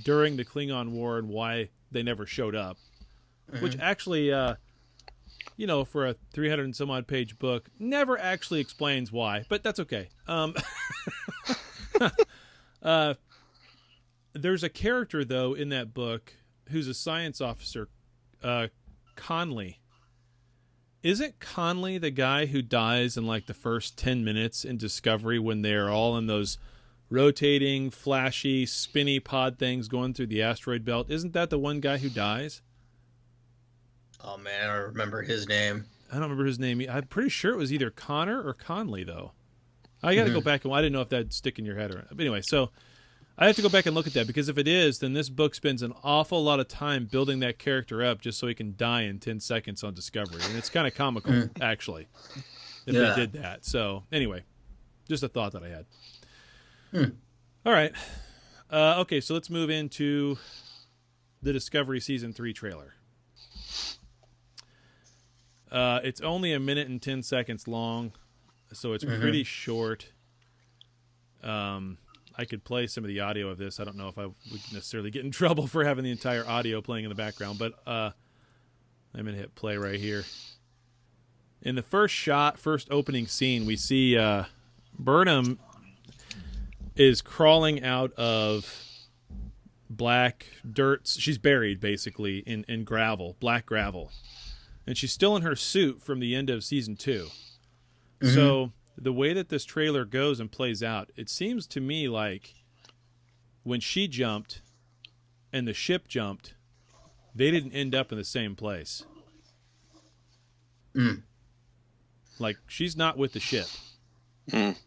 during the Klingon War and why they never showed up. Mm-hmm. Which actually, for a 300 and some odd page book, never actually explains why, but that's okay. There's a character, though, in that book who's a science officer, Conley. Isn't Conley the guy who dies in like the first 10 minutes in Discovery when they're all in those rotating, flashy, spinny pod things going through the asteroid belt? Isn't that the one guy who dies? Oh, man, I don't remember his name. I don't remember his name. I'm pretty sure it was either Connor or Conley, though. I got to go back and I didn't know if that'd stick in your head or not. But anyway, so I have to go back and look at that, because if it is, then this book spends an awful lot of time building that character up just so he can die in 10 seconds on Discovery. And it's kind of comical, actually, if they did that. So anyway, just a thought that I had. All right. Okay, so let's move into the Discovery Season 3 trailer. It's only 1 minute and 10 seconds long, so it's pretty short. I could play some of the audio of this. I don't know if I would necessarily get in trouble for having the entire audio playing in the background, but I'm going to hit play right here. In the first opening scene, we see Burnham is crawling out of black dirt. She's buried, basically, in gravel, black gravel. And she's still in her suit from the end of Season 2. So the way that this trailer goes and plays out, it seems to me like when she jumped and the ship jumped, they didn't end up in the same place. Like, she's not with the ship.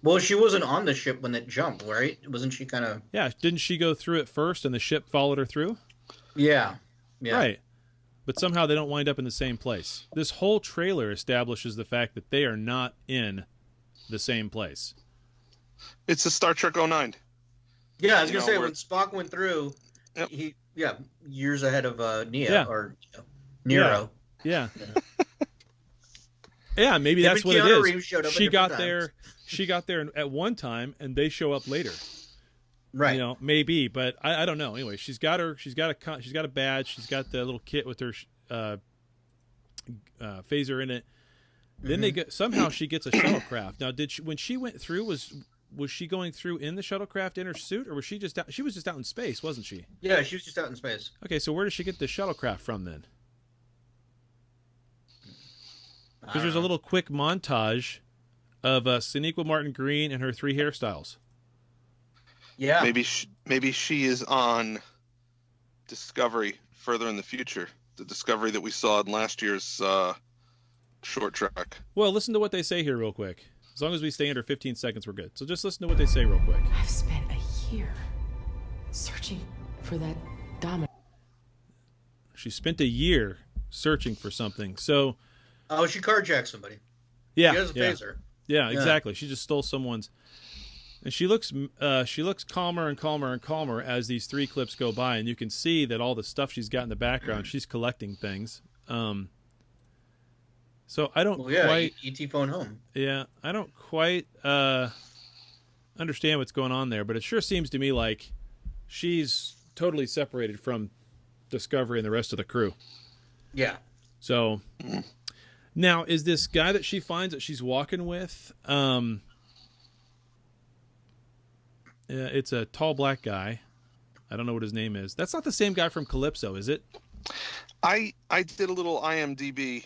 Well, she wasn't on the ship when it jumped, right? Wasn't she kind of... Yeah, didn't she go through it first and the ship followed her through? Yeah. Right. But somehow they don't wind up in the same place. This whole trailer establishes the fact that they are not in the same place. It's a Star Trek 09. Yeah, I was going to say, when Spock went through, he years ahead of Nero. Yeah. Yeah, maybe that's what it is. She got there at one time, and they show up later. Right. Maybe, but I don't know. Anyway, she's got a badge. She's got the little kit with her phaser in it. Then somehow she gets a shuttlecraft. Now, when she went through, was she going through in the shuttlecraft in her suit, or was she just out? She was just out in space, wasn't she? Yeah, she was just out in space. Okay, so where does she get the shuttlecraft from then? Because there's a little quick montage of Sonequa Martin Green and her 3 hairstyles. Yeah. Maybe she is on Discovery further in the future. The Discovery that we saw in last year's short track. Well, listen to what they say here real quick. As long as we stay under 15 seconds, we're good. So just listen to what they say real quick. I've spent a year searching for that dominant. She spent a year searching for something. So... Oh, she carjacked somebody. Yeah. She has a phaser. Yeah, exactly. She just stole someone's... And she looks calmer and calmer and calmer as these 3 clips go by, and you can see that all the stuff she's got in the background, she's collecting things. So I don't quite... E.T. phone home. Yeah, I don't quite understand what's going on there, but it sure seems to me like she's totally separated from Discovery and the rest of the crew. Yeah. So... Now, is this guy that she finds that she's walking with, it's a tall black guy. I don't know what his name is. That's not the same guy from Calypso, is it? I did a little IMDb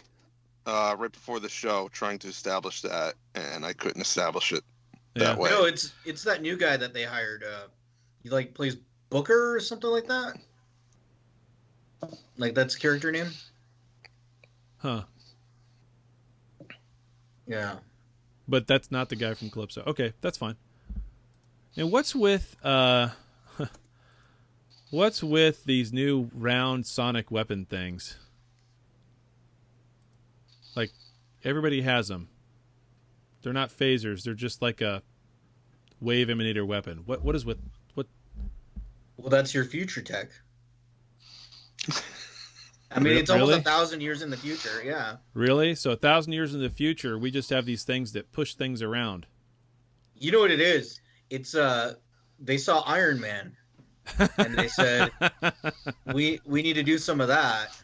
right before the show trying to establish that, and I couldn't establish it that way. No, it's that new guy that they hired. He plays Booker or something like that. Like, that's the character name? Huh. Yeah. But that's not the guy from Calypso. Okay, that's fine. And what's with these new round sonic weapon things? Like, everybody has them. They're not phasers. They're just like a wave emanator weapon. What is with what? Well, that's your future tech. I mean, it's almost 1,000 years in the future. Yeah. Really? So 1,000 years in the future, we just have these things that push things around. You know what it is? It's they saw Iron Man, and they said, we need to do some of that.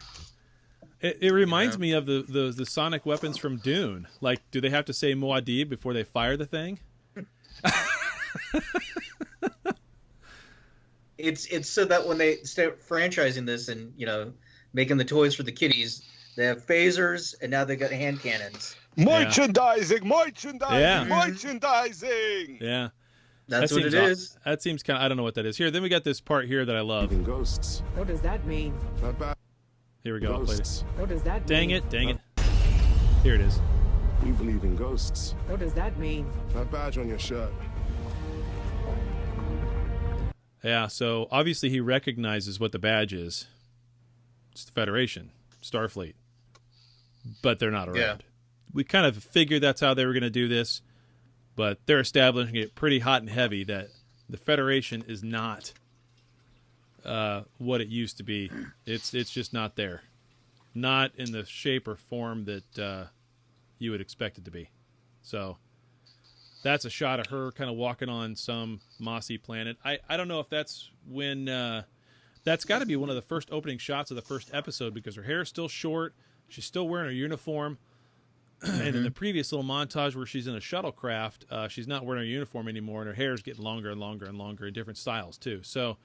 It reminds me of the sonic weapons from Dune. Like, do they have to say Muad'Dib before they fire the thing? It's so that when they start franchising this and, you know, making the toys for the kiddies, they have phasers, and now they got hand cannons. Merchandising. Yeah. That's what it is. That seems kind of, I don't know what that is. Here, then we got this part here that I love. Ghosts. What does that mean? Not bad. Here we go. I'll play this. What does that Dang mean? it. Dang it. Here it is. We believe in ghosts. What does that mean? That badge on your shirt. Yeah, so obviously he recognizes what the badge is. It's the Federation, Starfleet. But they're not around. Yeah. We kind of figured that's how they were going to do this, but they're establishing it pretty hot and heavy that the Federation is not what it used to be. It's just not there. Not in the shape or form that you would expect it to be. So that's a shot of her kind of walking on some mossy planet. I don't know if that's when... that's got to be one of the first opening shots of the first episode because her hair is still short. She's still wearing her uniform. And in the previous little montage where she's in a shuttlecraft, she's not wearing her uniform anymore, and her hair is getting longer and longer and longer in different styles, too. So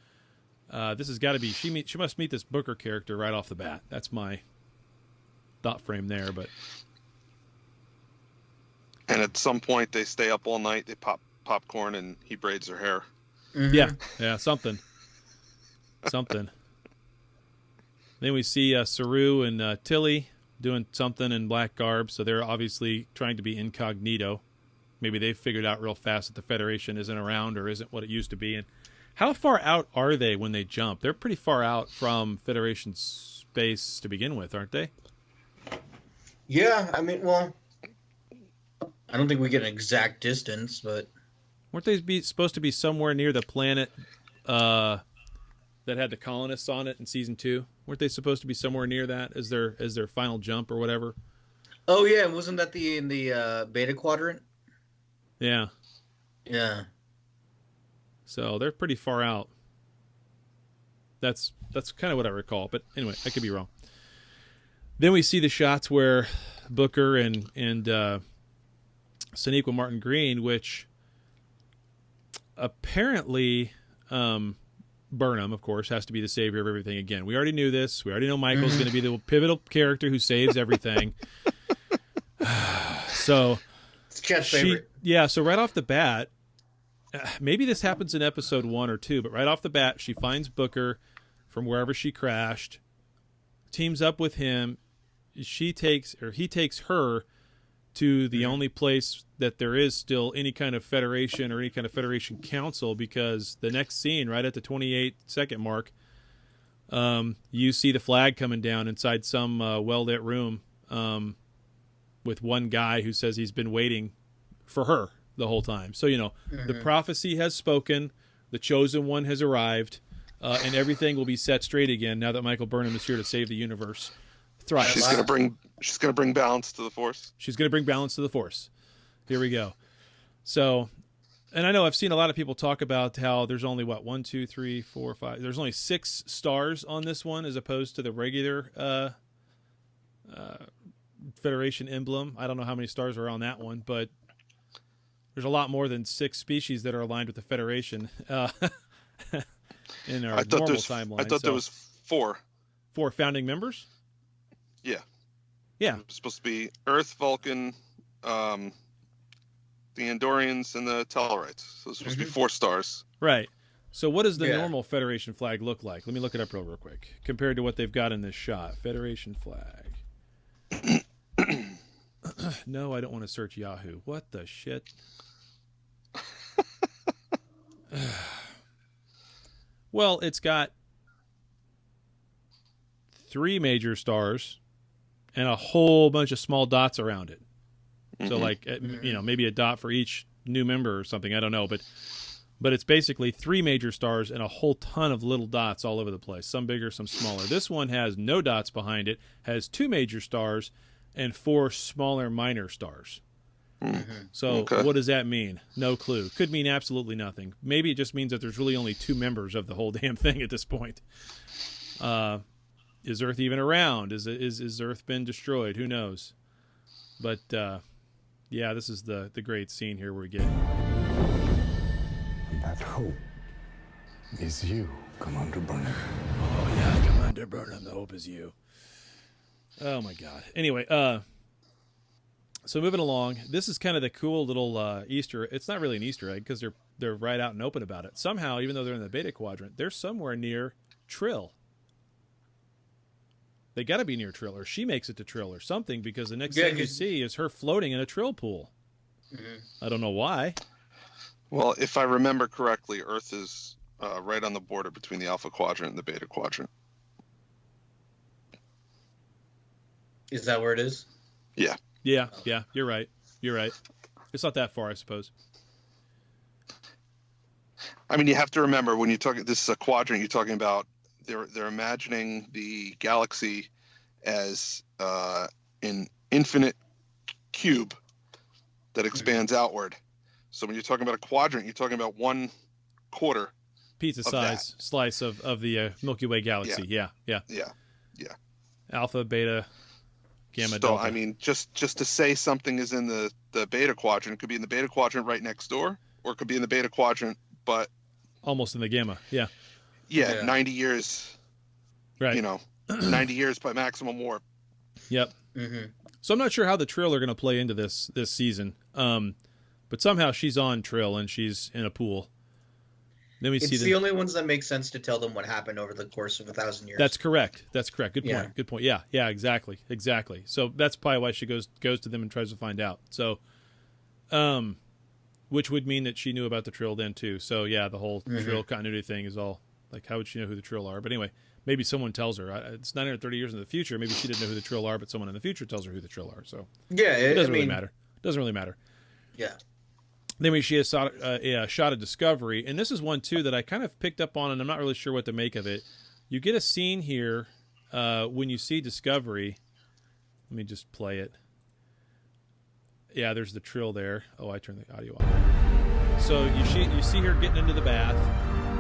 this has got to be... She must meet this Booker character right off the bat. That's my thought frame there, but... And at some point, they stay up all night, they pop popcorn, and he braids her hair. Yeah, something. Something. Then we see Saru and Tilly doing something in black garb, so they're obviously trying to be incognito. Maybe they've figured out real fast that the Federation isn't around or isn't what it used to be. And how far out are they when they jump? They're pretty far out from Federation space to begin with, aren't they? Yeah, I mean, well, I don't think we get an exact distance, but... Weren't they supposed to be somewhere near the planet that had the colonists on it in season 2? Weren't they supposed to be somewhere near that as their final jump or whatever? Oh yeah, wasn't that in the Beta Quadrant? Yeah. Yeah. So they're pretty far out. That's kind of what I recall, but anyway, I could be wrong. Then we see the shots where Booker and Sonequa Martin Green, which apparently Burnham, of course, has to be the savior of everything again. We already knew this. We already know Michael's going to be the pivotal character who saves everything. So, it's Chet's favorite. Yeah, so right off the bat, maybe this happens in episode 1 or 2, but right off the bat, she finds Booker from wherever she crashed, teams up with him. He takes her to the only place that there is still any kind of Federation or any kind of Federation Council, because the next scene, right at the 28-second mark, you see the flag coming down inside some well-lit room with one guy who says he's been waiting for her the whole time. So, the prophecy has spoken, the chosen one has arrived, and everything will be set straight again now that Michael Burnham is here to save the universe. Thrice. She's gonna bring balance to the Force. She's gonna bring balance to the Force. Here we go. So, and I know I've seen a lot of people talk about how there's only 1, 2, 3, 4, 5. There's only 6 stars on this one as opposed to the regular Federation emblem. I don't know how many stars are on that one, but there's a lot more than 6 species that are aligned with the Federation in our normal timeline. I thought there was 4. 4 founding members? Yeah. It's supposed to be Earth, Vulcan, the Andorians, and the Tellarites. So it's supposed to be 4 stars. Right. So what does the normal Federation flag look like? Let me look it up real quick. Compared to what they've got in this shot. Federation flag. No, I don't want to search Yahoo. What the shit? Well, it's got 3 major stars and a whole bunch of small dots around it. So, like, maybe a dot for each new member or something. I don't know, but it's basically 3 major stars and a whole ton of little dots all over the place. Some bigger, some smaller. This one has no dots behind it. Has 2 major stars and 4 smaller minor stars. So what does that mean? No clue. Could mean absolutely nothing. Maybe it just means that there's really only 2 members of the whole damn thing at this point. Is Earth even around? Is Earth been destroyed? Who knows? But yeah, this is the great scene here where we get. That hope is you, Commander Burnham. Oh yeah, Commander Burnham. The hope is you. Oh my God. Anyway, so moving along, this is kind of the cool little Easter. It's not really an Easter egg because they're right out and open about it. Somehow, even though they're in the Beta Quadrant, they're somewhere near Trill. They got to be near Trill, or she makes it to Trill, or something, because the next thing you see is her floating in a Trill pool. I don't know why. Well, if I remember correctly, Earth is right on the border between the Alpha Quadrant and the Beta Quadrant. Is that where it is? Yeah. Yeah, you're right. It's not that far, I suppose. I mean, you have to remember, when you talk, this is a quadrant, you're talking about, they're imagining the galaxy as an infinite cube that expands outward. So when you're talking about a quadrant, you're talking about 1/4 pizza size slice of the Milky Way galaxy. Yeah. Alpha, beta, gamma, delta. I mean, just to say something is in the Beta Quadrant, it could be in the Beta Quadrant right next door, or it could be in the Beta Quadrant, but almost in the gamma. Yeah. 90 years. Right. 90 years by maximum warp. Yep. So I'm not sure how the Trill are going to play into this season. But somehow she's on Trill and she's in a pool. Then it's the only ones that make sense to tell them what happened over the course of 1,000 years. That's correct. Good point. Yeah, exactly. So that's probably why she goes to them and tries to find out. So, which would mean that she knew about the Trill then too. So yeah, the whole Trill continuity thing is all like, how would she know who the Trill are? But anyway, maybe someone tells her. It's 930 years in the future. Maybe she didn't know who the Trill are, but someone in the future tells her who the Trill are. So yeah, it doesn't really matter. Doesn't really matter. Yeah. Then she has a shot of Discovery, and this is one too that I kind of picked up on, and I'm not really sure what to make of it. You get a scene here when you see Discovery. Let me just play it. Yeah, there's the Trill there. Oh, I turned the audio off. So you see her getting into the bath.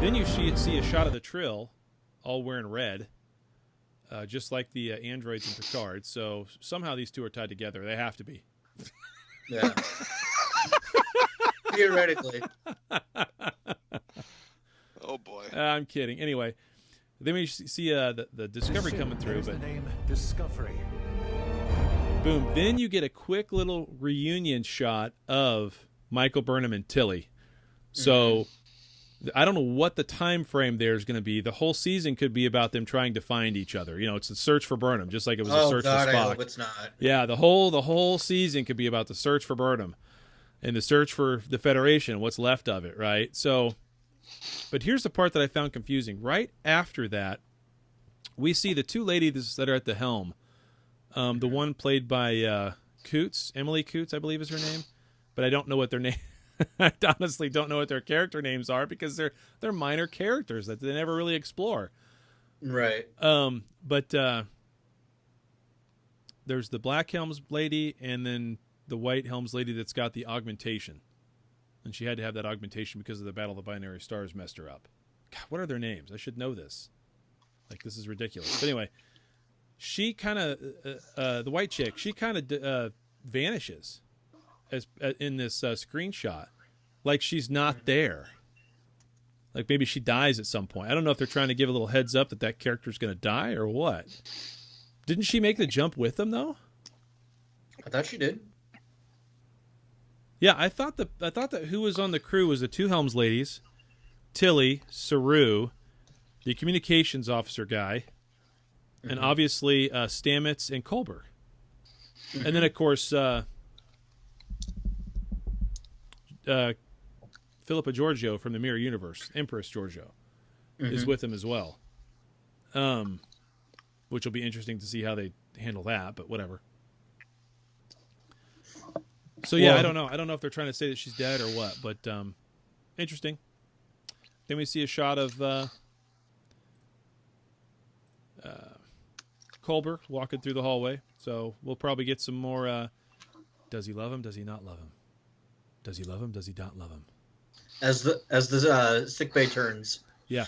Then you see a shot of the Trill, all wearing red, just like the androids in Picard. So somehow these two are tied together. They have to be. Yeah. Theoretically. Oh boy. I'm kidding. Anyway, then we see the Discovery coming through. But the name Discovery. Boom. Then you get a quick little reunion shot of Michael Burnham and Tilly. So I don't know what the time frame there is going to be. The whole season could be about them trying to find each other. It's a search for Burnham, just like it was a search for Spock. I hope it's not. Yeah, the whole season could be about the search for Burnham and the search for the Federation, what's left of it, right? So, but here's the part that I found confusing. Right after that, we see the 2 ladies that are at the helm. The one played by Coots, Emily Coots, I believe is her name, but I don't know what their name. I honestly don't know what their character names are because they're minor characters that they never really explore. Right. But there's the Black Helms lady and then the White Helms lady that's got the augmentation. And she had to have that augmentation because of the Battle of the Binary Stars messed her up. God, what are their names? I should know this. Like, this is ridiculous. But anyway, she kind of, the white chick, she kind of vanishes as in this screenshot. Like she's not there. Like maybe she dies at some point. I don't know if they're trying to give a little heads up that character's going to die or what. Didn't she make the jump with them, though? I thought she did. Yeah, I thought that who was on the crew was the 2 Helms ladies, Tilly, Saru, the communications officer guy, and obviously Stamets and Culber. And then, of course, Philippa Giorgio from the Mirror Universe, Empress Giorgio, is with him as well. Which will be interesting to see how they handle that, but whatever. So yeah, I don't know. I don't know if they're trying to say that she's dead or what, but interesting. Then we see a shot of Culber walking through the hallway. So we'll probably get some more. Does he love him? Does he not love him? Does he love him? Does he not love him? As the sick bay turns. Yeah.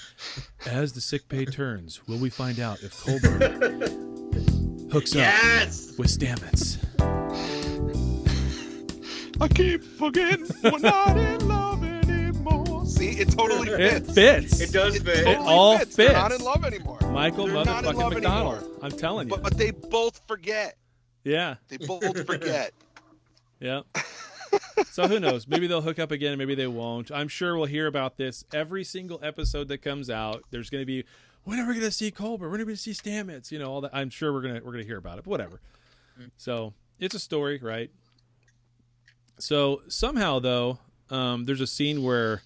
As the sick bay turns, will we find out if Culber hooks up with Stamets? I keep forgetting we're not in love anymore. See, it totally fits. It fits. It does fit. It all fits. They're not in love anymore. Michael They're not in motherfucking love McDonald. anymore. I'm telling you. But they both forget. Yeah. They both forget. Yeah. So who knows? Maybe they'll hook up again. Maybe they won't. I'm sure we'll hear about this every single episode that comes out. There's going to be, when are we going to see Culber? When are we going to see Stamets? You know, all that. I'm sure we're gonna hear about it. But whatever. So it's a story, right? So somehow though, there's a scene where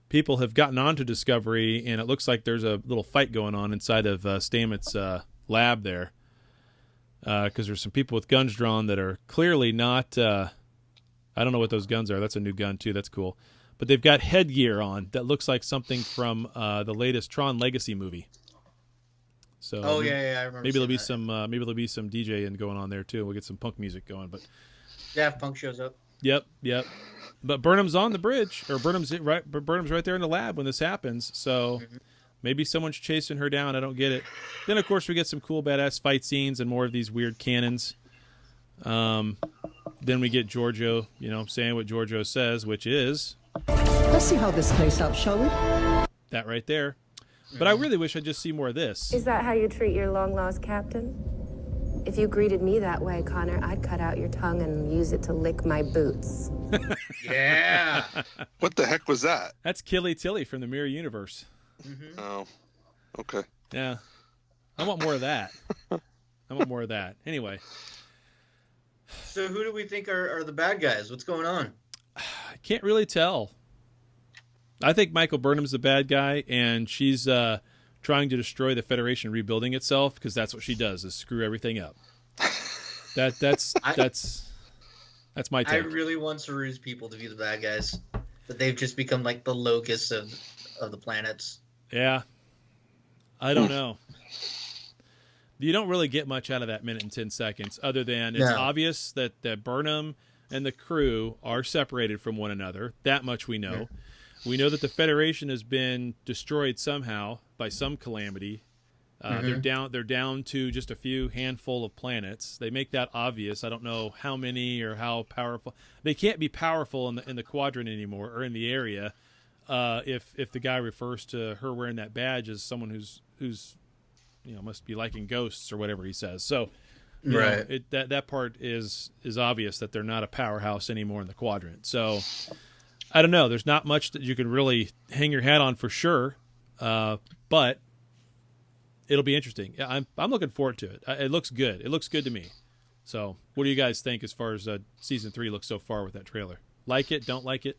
people have gotten onto Discovery, and it looks like there's a little fight going on inside of Stamets' lab there, because there's some people with guns drawn that are clearly not. I don't know what those guns are. That's a new gun too. That's cool. But they've got headgear on that looks like something from the latest Tron Legacy movie. So I remember. Maybe there'll be some DJing going on there too. We'll get some punk music going. But Daft Punk shows up. Yep. But Burnham's on the bridge, or Burnham's right there in the lab when this happens. So maybe someone's chasing her down. I don't get it. Then of course we get some cool badass fight scenes and more of these weird cannons. Then we get Giorgio, saying what Giorgio says, which is, Let's see how this plays out, shall we? that right there. But I really wish I'd just see more of this. Is that how you treat your long-lost captain? If you greeted me that way, Connor, I'd cut out your tongue and use it to lick my boots. Yeah. What the heck was that? That's Killy Tilly from the Mirror Universe. Oh, okay. Yeah. I want more of that. Anyway. So who do we think are the bad guys? What's going on? I can't really tell. I think Michael Burnham's the bad guy, and she's trying to destroy the Federation rebuilding itself, because that's what she does, is screw everything up. That's my take. I really want Saru's people to be the bad guys, but they've just become like the locusts of the planets. Yeah. I don't know. You don't really get much out of that minute and 10 seconds, other than it's obvious that Burnham and the crew are separated from one another. That much we know. Yeah. We know that the Federation has been destroyed somehow by some calamity. They're down to just a few handful of planets. They make that obvious. I don't know how many or how powerful. They can't be powerful in the quadrant anymore, or in the area. If the guy refers to her wearing that badge as someone who's must be liking ghosts or whatever he says. So, that part is obvious that they're not a powerhouse anymore in the quadrant. So, I don't know. There's not much that you can really hang your hat on for sure, but it'll be interesting. Yeah, I'm looking forward to it. It looks good. It looks good to me. So, what do you guys think as far as season 3 looks so far with that trailer? Like it? Don't like it?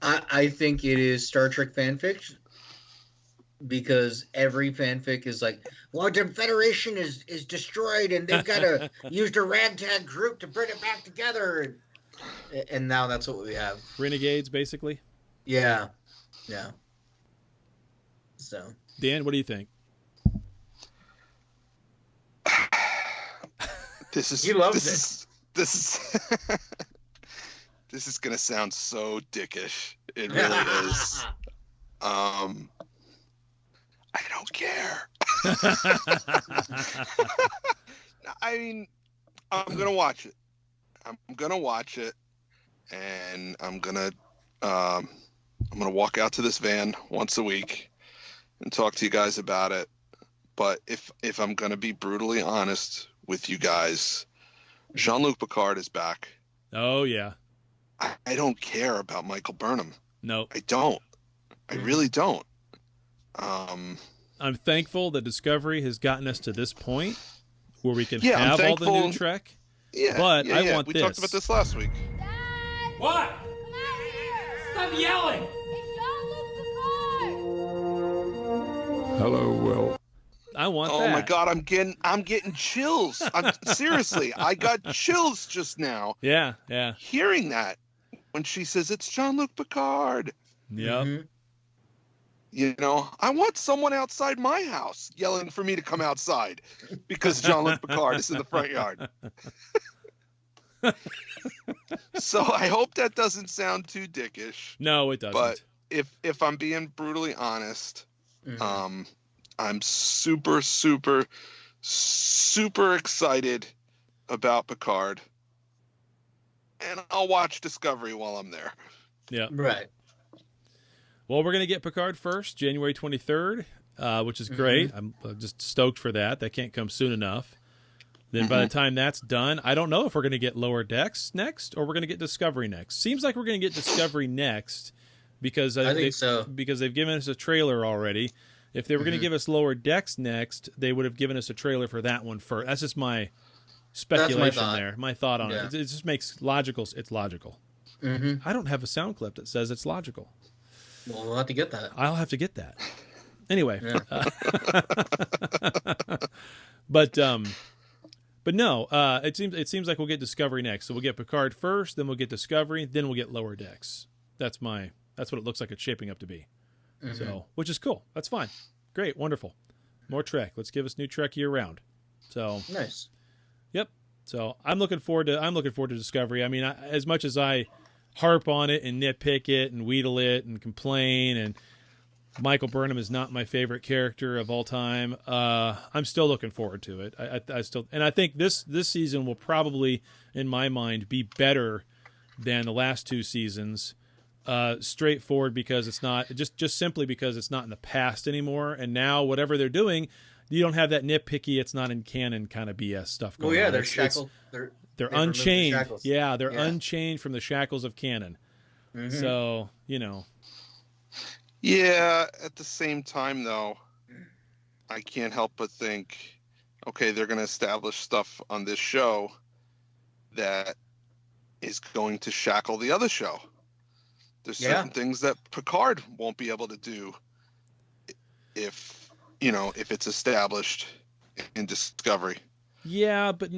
I think it is Star Trek fanfic, because every fanfic is like, well, the Federation is destroyed and they've got to use a ragtag group to bring it back together. And now that's what we have. Renegades, basically? Yeah. So, Dan, what do you think? He loves it. This is gonna sound so dickish. It really is. I don't care. I mean, I'm gonna watch it. And I'm gonna walk out to this van once a week and talk to you guys about it. But if I'm gonna be brutally honest with you guys, Jean-Luc Picard is back. Oh yeah. I don't care about Michael Burnham. No, I don't. I really don't. I'm thankful that Discovery has gotten us to this point where we can have all the new Trek. Yeah, but yeah, I yeah. want we this. talked about this last week. What? Stop yelling! Hello, Will. I want Oh that. my God, I'm getting chills. Seriously, I got chills just now. Yeah. Hearing that when she says it's Jean-Luc Picard. Yep. Mm-hmm. You know, I want someone outside my house yelling for me to come outside because Jean-Luc Picard is in the front yard. So I hope that doesn't sound too dickish. No, it doesn't. But if I'm being brutally honest, I'm super, super, super excited about Picard. And I'll watch Discovery while I'm there. Yeah. Right. Well, we're going to get Picard first, January 23rd, which is great. I'm just stoked for that. That can't come soon enough. Then by the time that's done, I don't know if we're going to get Lower Decks next or we're going to get Discovery next. Seems like we're going to get Discovery next because I think so. Because they've given us a trailer already. If they were going to give us Lower Decks next, they would have given us a trailer for that one first. That's just my speculation there. My thought on it. It just makes logical. It's logical. I don't have a sound clip that says it's logical. Well, we'll have to get that. I'll have to get that. Anyway. But no, it seems like we'll get Discovery next. So we'll get Picard first, then we'll get Discovery, then we'll get Lower Decks. That's what it looks like it's shaping up to be. So, which is cool. That's fine. Great, wonderful. More Trek. Let's give us new Trek year round. So nice. Yep. So I'm looking forward to Discovery. I mean, as much as I harp on it and nitpick it and wheedle it and complain, and Michael Burnham is not my favorite character of all time, I'm still looking forward to it. I think this season will probably, in my mind, be better than the last two seasons. Straightforward because it's not just simply because it's not in the past anymore, and now whatever they're doing, you don't have that nitpicky, it's not in canon kind of BS stuff going on. Oh yeah, they're shackled. They're unchained. They're unchained from the shackles of canon. So, you know. Yeah, at the same time, though, I can't help but think, okay, they're going to establish stuff on this show that is going to shackle the other show. There's certain things that Picard won't be able to do if it's established in Discovery. Yeah, but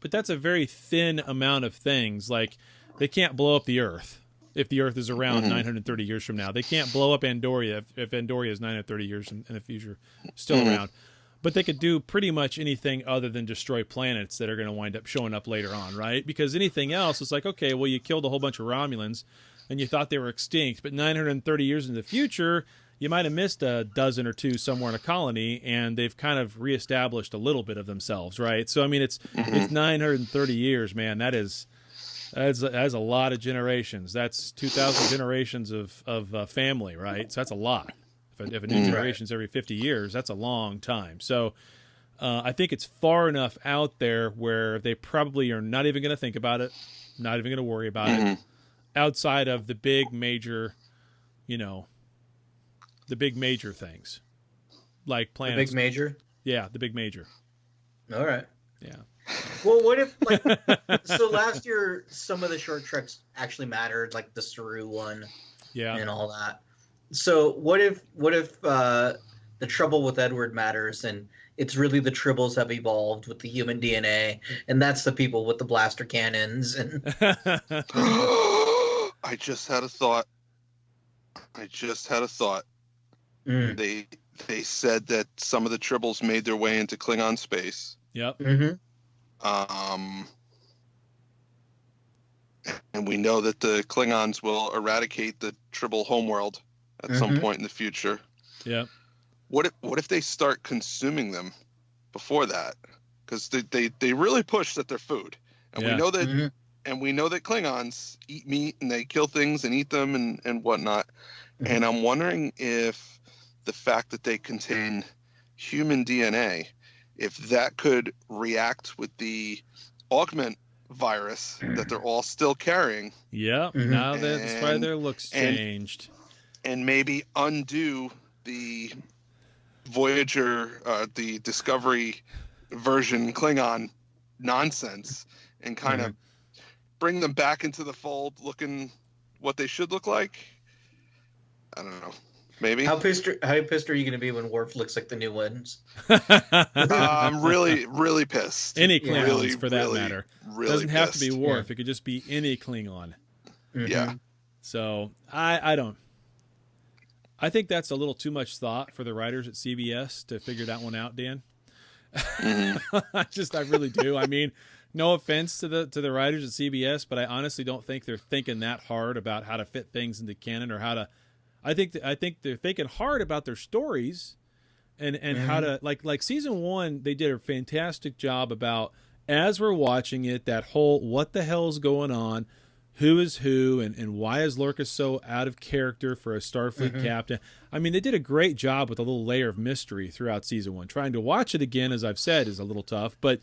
that's a very thin amount of things. Like, they can't blow up the Earth if the Earth is around 930 years from now. They can't blow up Andoria if Andoria is 930 years in the future, still around. But they could do pretty much anything other than destroy planets that are going to wind up showing up later on, right? Because anything else is like, okay, well, you killed a whole bunch of Romulans and you thought they were extinct, but 930 years in the future, you might have missed a dozen or two somewhere in a colony, and they've kind of reestablished a little bit of themselves, right? So, I mean, it's 930 years, man. That's a lot of generations. That's 2,000 generations of family, right? So that's a lot. If a new generation's every 50 years, that's a long time. So I think it's far enough out there where they probably are not even going to think about it, not even going to worry about it, outside of the big major, the big major things, like planets. The big major? Yeah, the big major. All right. Yeah. Well, what if, so last year, some of the short treks actually mattered, like the Saru one and all that. So what if the trouble with Edward matters, and it's really the Tribbles have evolved with the human DNA, and that's the people with the blaster cannons. And I just had a thought. They said that some of the Tribbles made their way into Klingon space. Yep. And we know that the Klingons will eradicate the Tribble homeworld at some point in the future. Yeah. What if they start consuming them before that? Because they really push that they're food, and we know that, and we know that Klingons eat meat and they kill things and eat them and whatnot. And I'm wondering if the fact that they contain human DNA, if that could react with the augment virus that they're all still carrying. Yep. Now that's why their looks changed. And maybe undo the Voyager, the Discovery version Klingon nonsense and kind of bring them back into the fold looking what they should look like. I don't know. Maybe. How pissed are you going to be when Worf looks like the new ones? I'm really pissed. Any Klingons, really, for that really, matter. Really Doesn't have to be pissed. Worf. It could just be any Klingon. Yeah. So I don't. I think that's a little too much thought for the writers at CBS to figure that one out, Dan. I really do. I mean, no offense to the writers at CBS, but I honestly don't think they're thinking that hard about how to fit things into canon or how to. I think they're thinking hard about their stories, and how to like season 1. They did a fantastic job about, as we're watching it, that whole what the hell's going on, who is who, and why is Lorca so out of character for a Starfleet captain. I mean, they did a great job with a little layer of mystery throughout season 1. Trying to watch it again, as I've said, is a little tough, but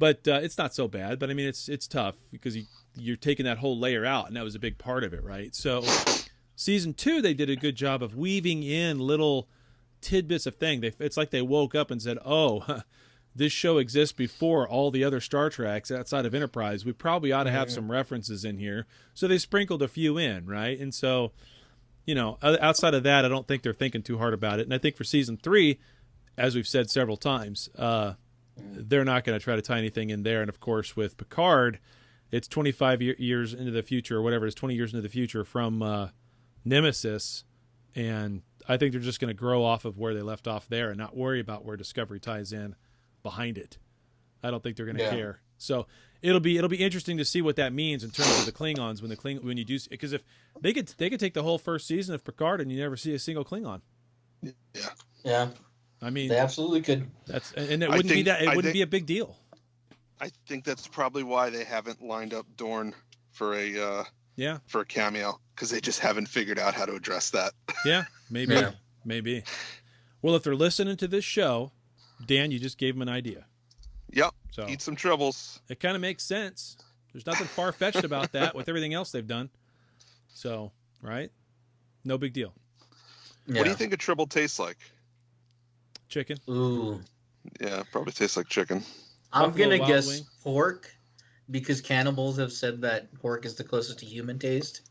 it's not so bad. But I mean, it's tough because you're taking that whole layer out, and that was a big part of it, right? So. Season 2, they did a good job of weaving in little tidbits of things. It's like they woke up and said, oh, this show exists before all the other Star Treks outside of Enterprise. We probably ought to have some references in here. So they sprinkled a few in, right? And so, outside of that, I don't think they're thinking too hard about it. And I think for Season 3, as we've said several times, they're not going to try to tie anything in there. And, of course, with Picard, it's 25 years into the future or whatever. It's 20 years into the future from... Nemesis, and I think they're just going to grow off of where they left off there and not worry about where Discovery ties in behind it. I don't think they're going to care. So it'll be interesting to see what that means in terms of the Klingons when you do, because if they could take the whole first season of Picard and you never see a single Klingon. Yeah. I mean, they absolutely could. It wouldn't be a big deal. I think that's probably why they haven't lined up Dorn for a cameo, because they just haven't figured out how to address that. Yeah, maybe. Maybe. Well, if they're listening to this show, Dan, you just gave them an idea. Yep. So eat some tribbles. It kind of makes sense. There's nothing far-fetched about that with everything else they've done. So, right? No big deal. Yeah. What do you think a tribble tastes like? Chicken. Ooh. Yeah, probably tastes like chicken. I'm going to guess pork, because cannibals have said that pork is the closest to human taste.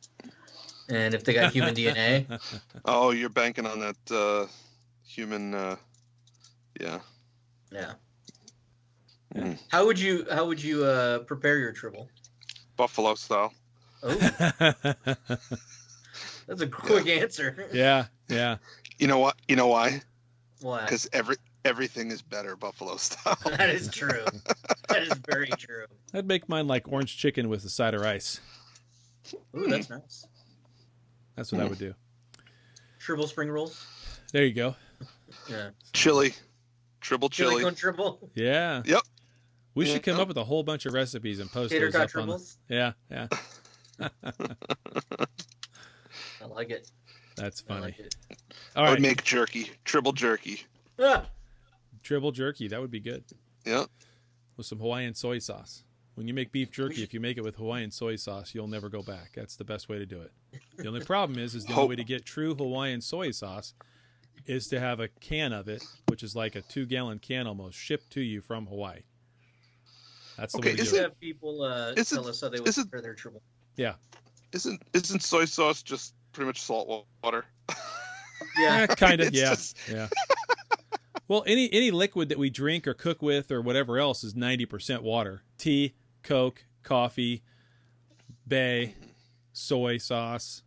And if they got human DNA. Oh, you're banking on that human yeah. Mm. How would you prepare your tribble? Buffalo style. Oh. That's a quick answer. Yeah. You know what? You know why? Why? Because everything is better buffalo style. That is true. That is very true. I'd make mine like orange chicken with a side of rice. Ooh, that's nice. That's what I would do. Tribble spring rolls. There you go. Yeah. Chili. Tribble chili. Chili con tribble. Yeah. Yep. We should come up with a whole bunch of recipes and post Tater those up tribbles? on. Yeah. I like it. That's funny. Like it. All right. I would make jerky. Tribble jerky. Ah. Tribble jerky. That would be good. Yep. With some Hawaiian soy sauce. When you make beef jerky, if you make it with Hawaiian soy sauce, you'll never go back. That's the best way to do it. The only problem is the only way to get true Hawaiian soy sauce is to have a can of it, which is like a 2-gallon can almost, shipped to you from Hawaii. That's the way to do it. Have people tell us how they would prepare their tribble. Yeah. Isn't soy sauce just pretty much salt water? Yeah, kind of. Yeah. Just... Yeah. Well, any liquid that we drink or cook with or whatever else is 90% water. Tea, Coke, coffee, bay, soy sauce.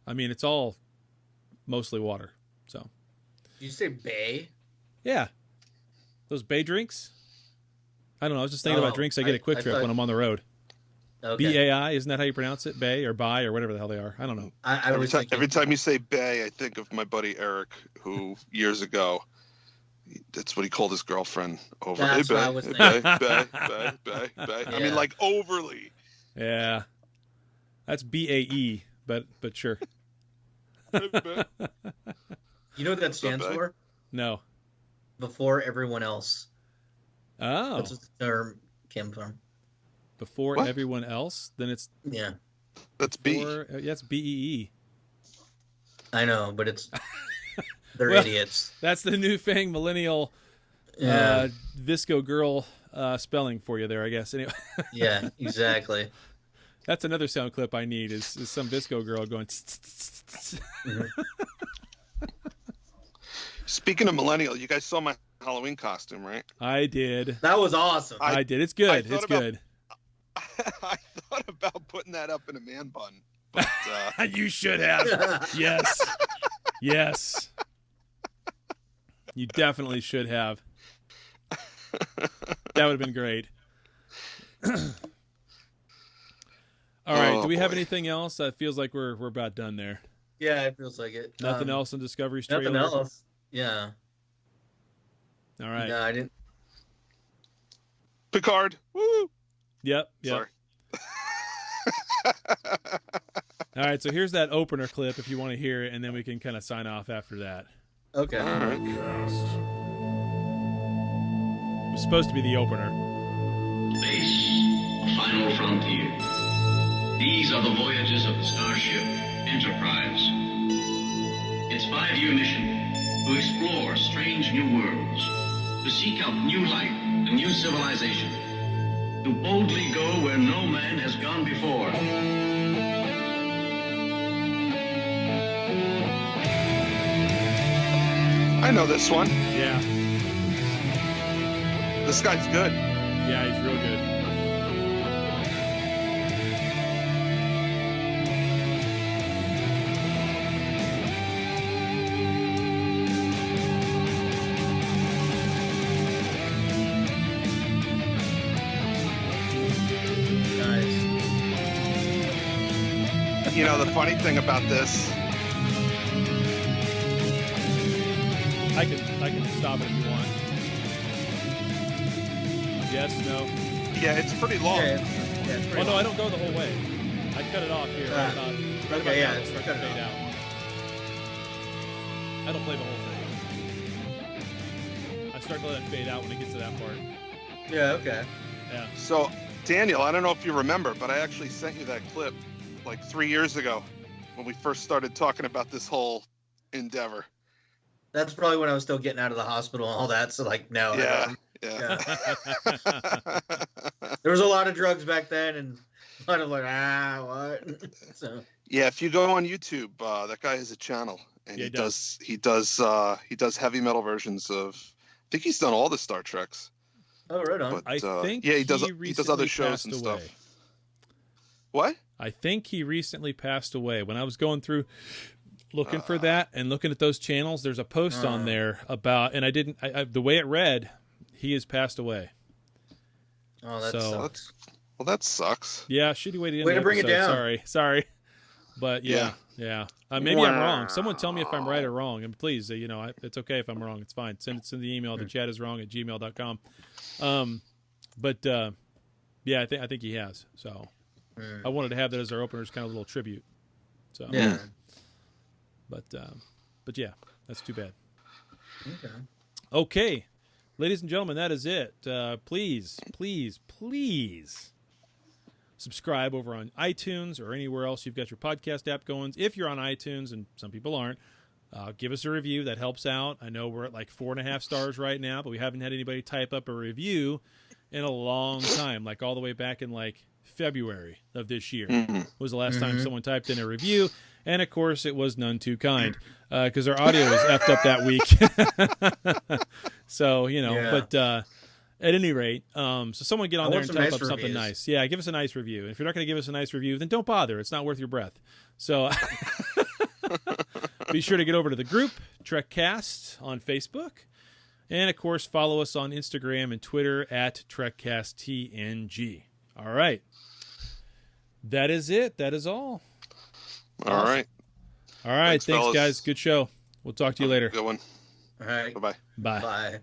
I mean, it's all mostly water. So. Did you say bay? Yeah. Those bay drinks? I don't know. I was just thinking about drinks I get at Quick Trip when I'm on the road. Okay. B-A-I, isn't that how you pronounce it? Bay or buy or whatever the hell they are. I don't know. Every time you say bay, I think of my buddy Eric, who years ago, that's what he called his girlfriend over. That's hey, what I was thinking. Bay. Yeah. I mean, like overly. Yeah. That's B-A-E, but sure. You know what that stands for? No. Before everyone else. Oh. That's what the term came from. Before what? Everyone else? Then it's... Yeah. That's B. Yeah, it's B-E-E. I know, but it's... They're well, idiots. That's the new thing, millennial Visco girl spelling for you there, I guess. Anyway. Yeah, exactly. That's another sound clip I need is some disco girl going. Mm-hmm. Speaking of millennial, you guys saw my Halloween costume, right? I did. That was awesome. I did. It's good. It's good. I thought about putting that up in a man bun. But, you should have. Yes. Yes. You definitely should have. That would have been great. All right. Do we have anything else? It feels like we're about done there. Yeah, it feels like it. Nothing else in Discovery's trailer? Nothing else. Yeah. All right. No, I didn't. Picard. Woo! Yep. Sorry. All right. So here's that opener clip if you want to hear it, and then we can kind of sign off after that. Okay. All right. It was supposed to be the opener. Space, a final frontier. These are the voyages of the starship Enterprise. Its 5-year mission: to explore strange new worlds, to seek out new life and new civilization, to boldly go where no man has gone before. I know this one. Yeah. This guy's good. Yeah, he's real good. You know, the funny thing about this, I can stop it if you want. Yes, no. Yeah, it's pretty long. Yeah, it's pretty no, long. I don't go the whole way. I cut it off here. Right about okay, yeah, now, it's start cut to it fade off. out. I don't play the whole thing. I start to let it fade out when it gets to that part. Yeah, okay. Yeah. So, Daniel, I don't know if you remember, but I actually sent you that clip like 3 years ago when we first started talking about this whole endeavor. That's probably when I was still getting out of the hospital and all that. So, like, no. Yeah. There was a lot of drugs back then, and a lot of like, what? So. Yeah, if you go on YouTube, that guy has a channel, and Yeah, he does heavy metal versions of. I think he's done all the Star Treks. Oh, right on. But, I think he does recently other shows passed and away. stuff. What? I think he recently passed away. When I was going through looking for that and looking at those channels, there's a post on there about, and I didn't, the way it read, he has passed away. Oh, that sucks. Well, that sucks. Yeah, shitty way to end Way the to bring it episode. down. Sorry. But yeah. Maybe I'm wrong. Someone tell me if I'm right or wrong. And please, it's okay if I'm wrong. It's fine. Send it to the email. The chat is wrong at gmail.com. Yeah, I think he has. So I wanted to have that as our opener, as kind of a little tribute. So yeah. But yeah, that's too bad. Okay. Okay. Ladies and gentlemen, that is it. Please subscribe over on iTunes or anywhere else you've got your podcast app going. If you're on iTunes, and some people aren't, give us a review. That helps out. I know we're at like 4.5 stars right now, but we haven't had anybody type up a review in a long time, like all the way back in like February of this year was the last time someone typed in a review. And, of course, it was none too kind because our audio was effed up that week. So, but at any rate, so someone get on there and type up something nice. Yeah, give us a nice review. And if you're not going to give us a nice review, then don't bother. It's not worth your breath. So be sure to get over to the group, TrekCast, on Facebook. And, of course, follow us on Instagram and Twitter at TrekCastTNG. All right. That is it. That is all. All right. Thanks, guys. Good show. We'll talk to you later. Good one. All right. Bye-bye. Bye. Bye.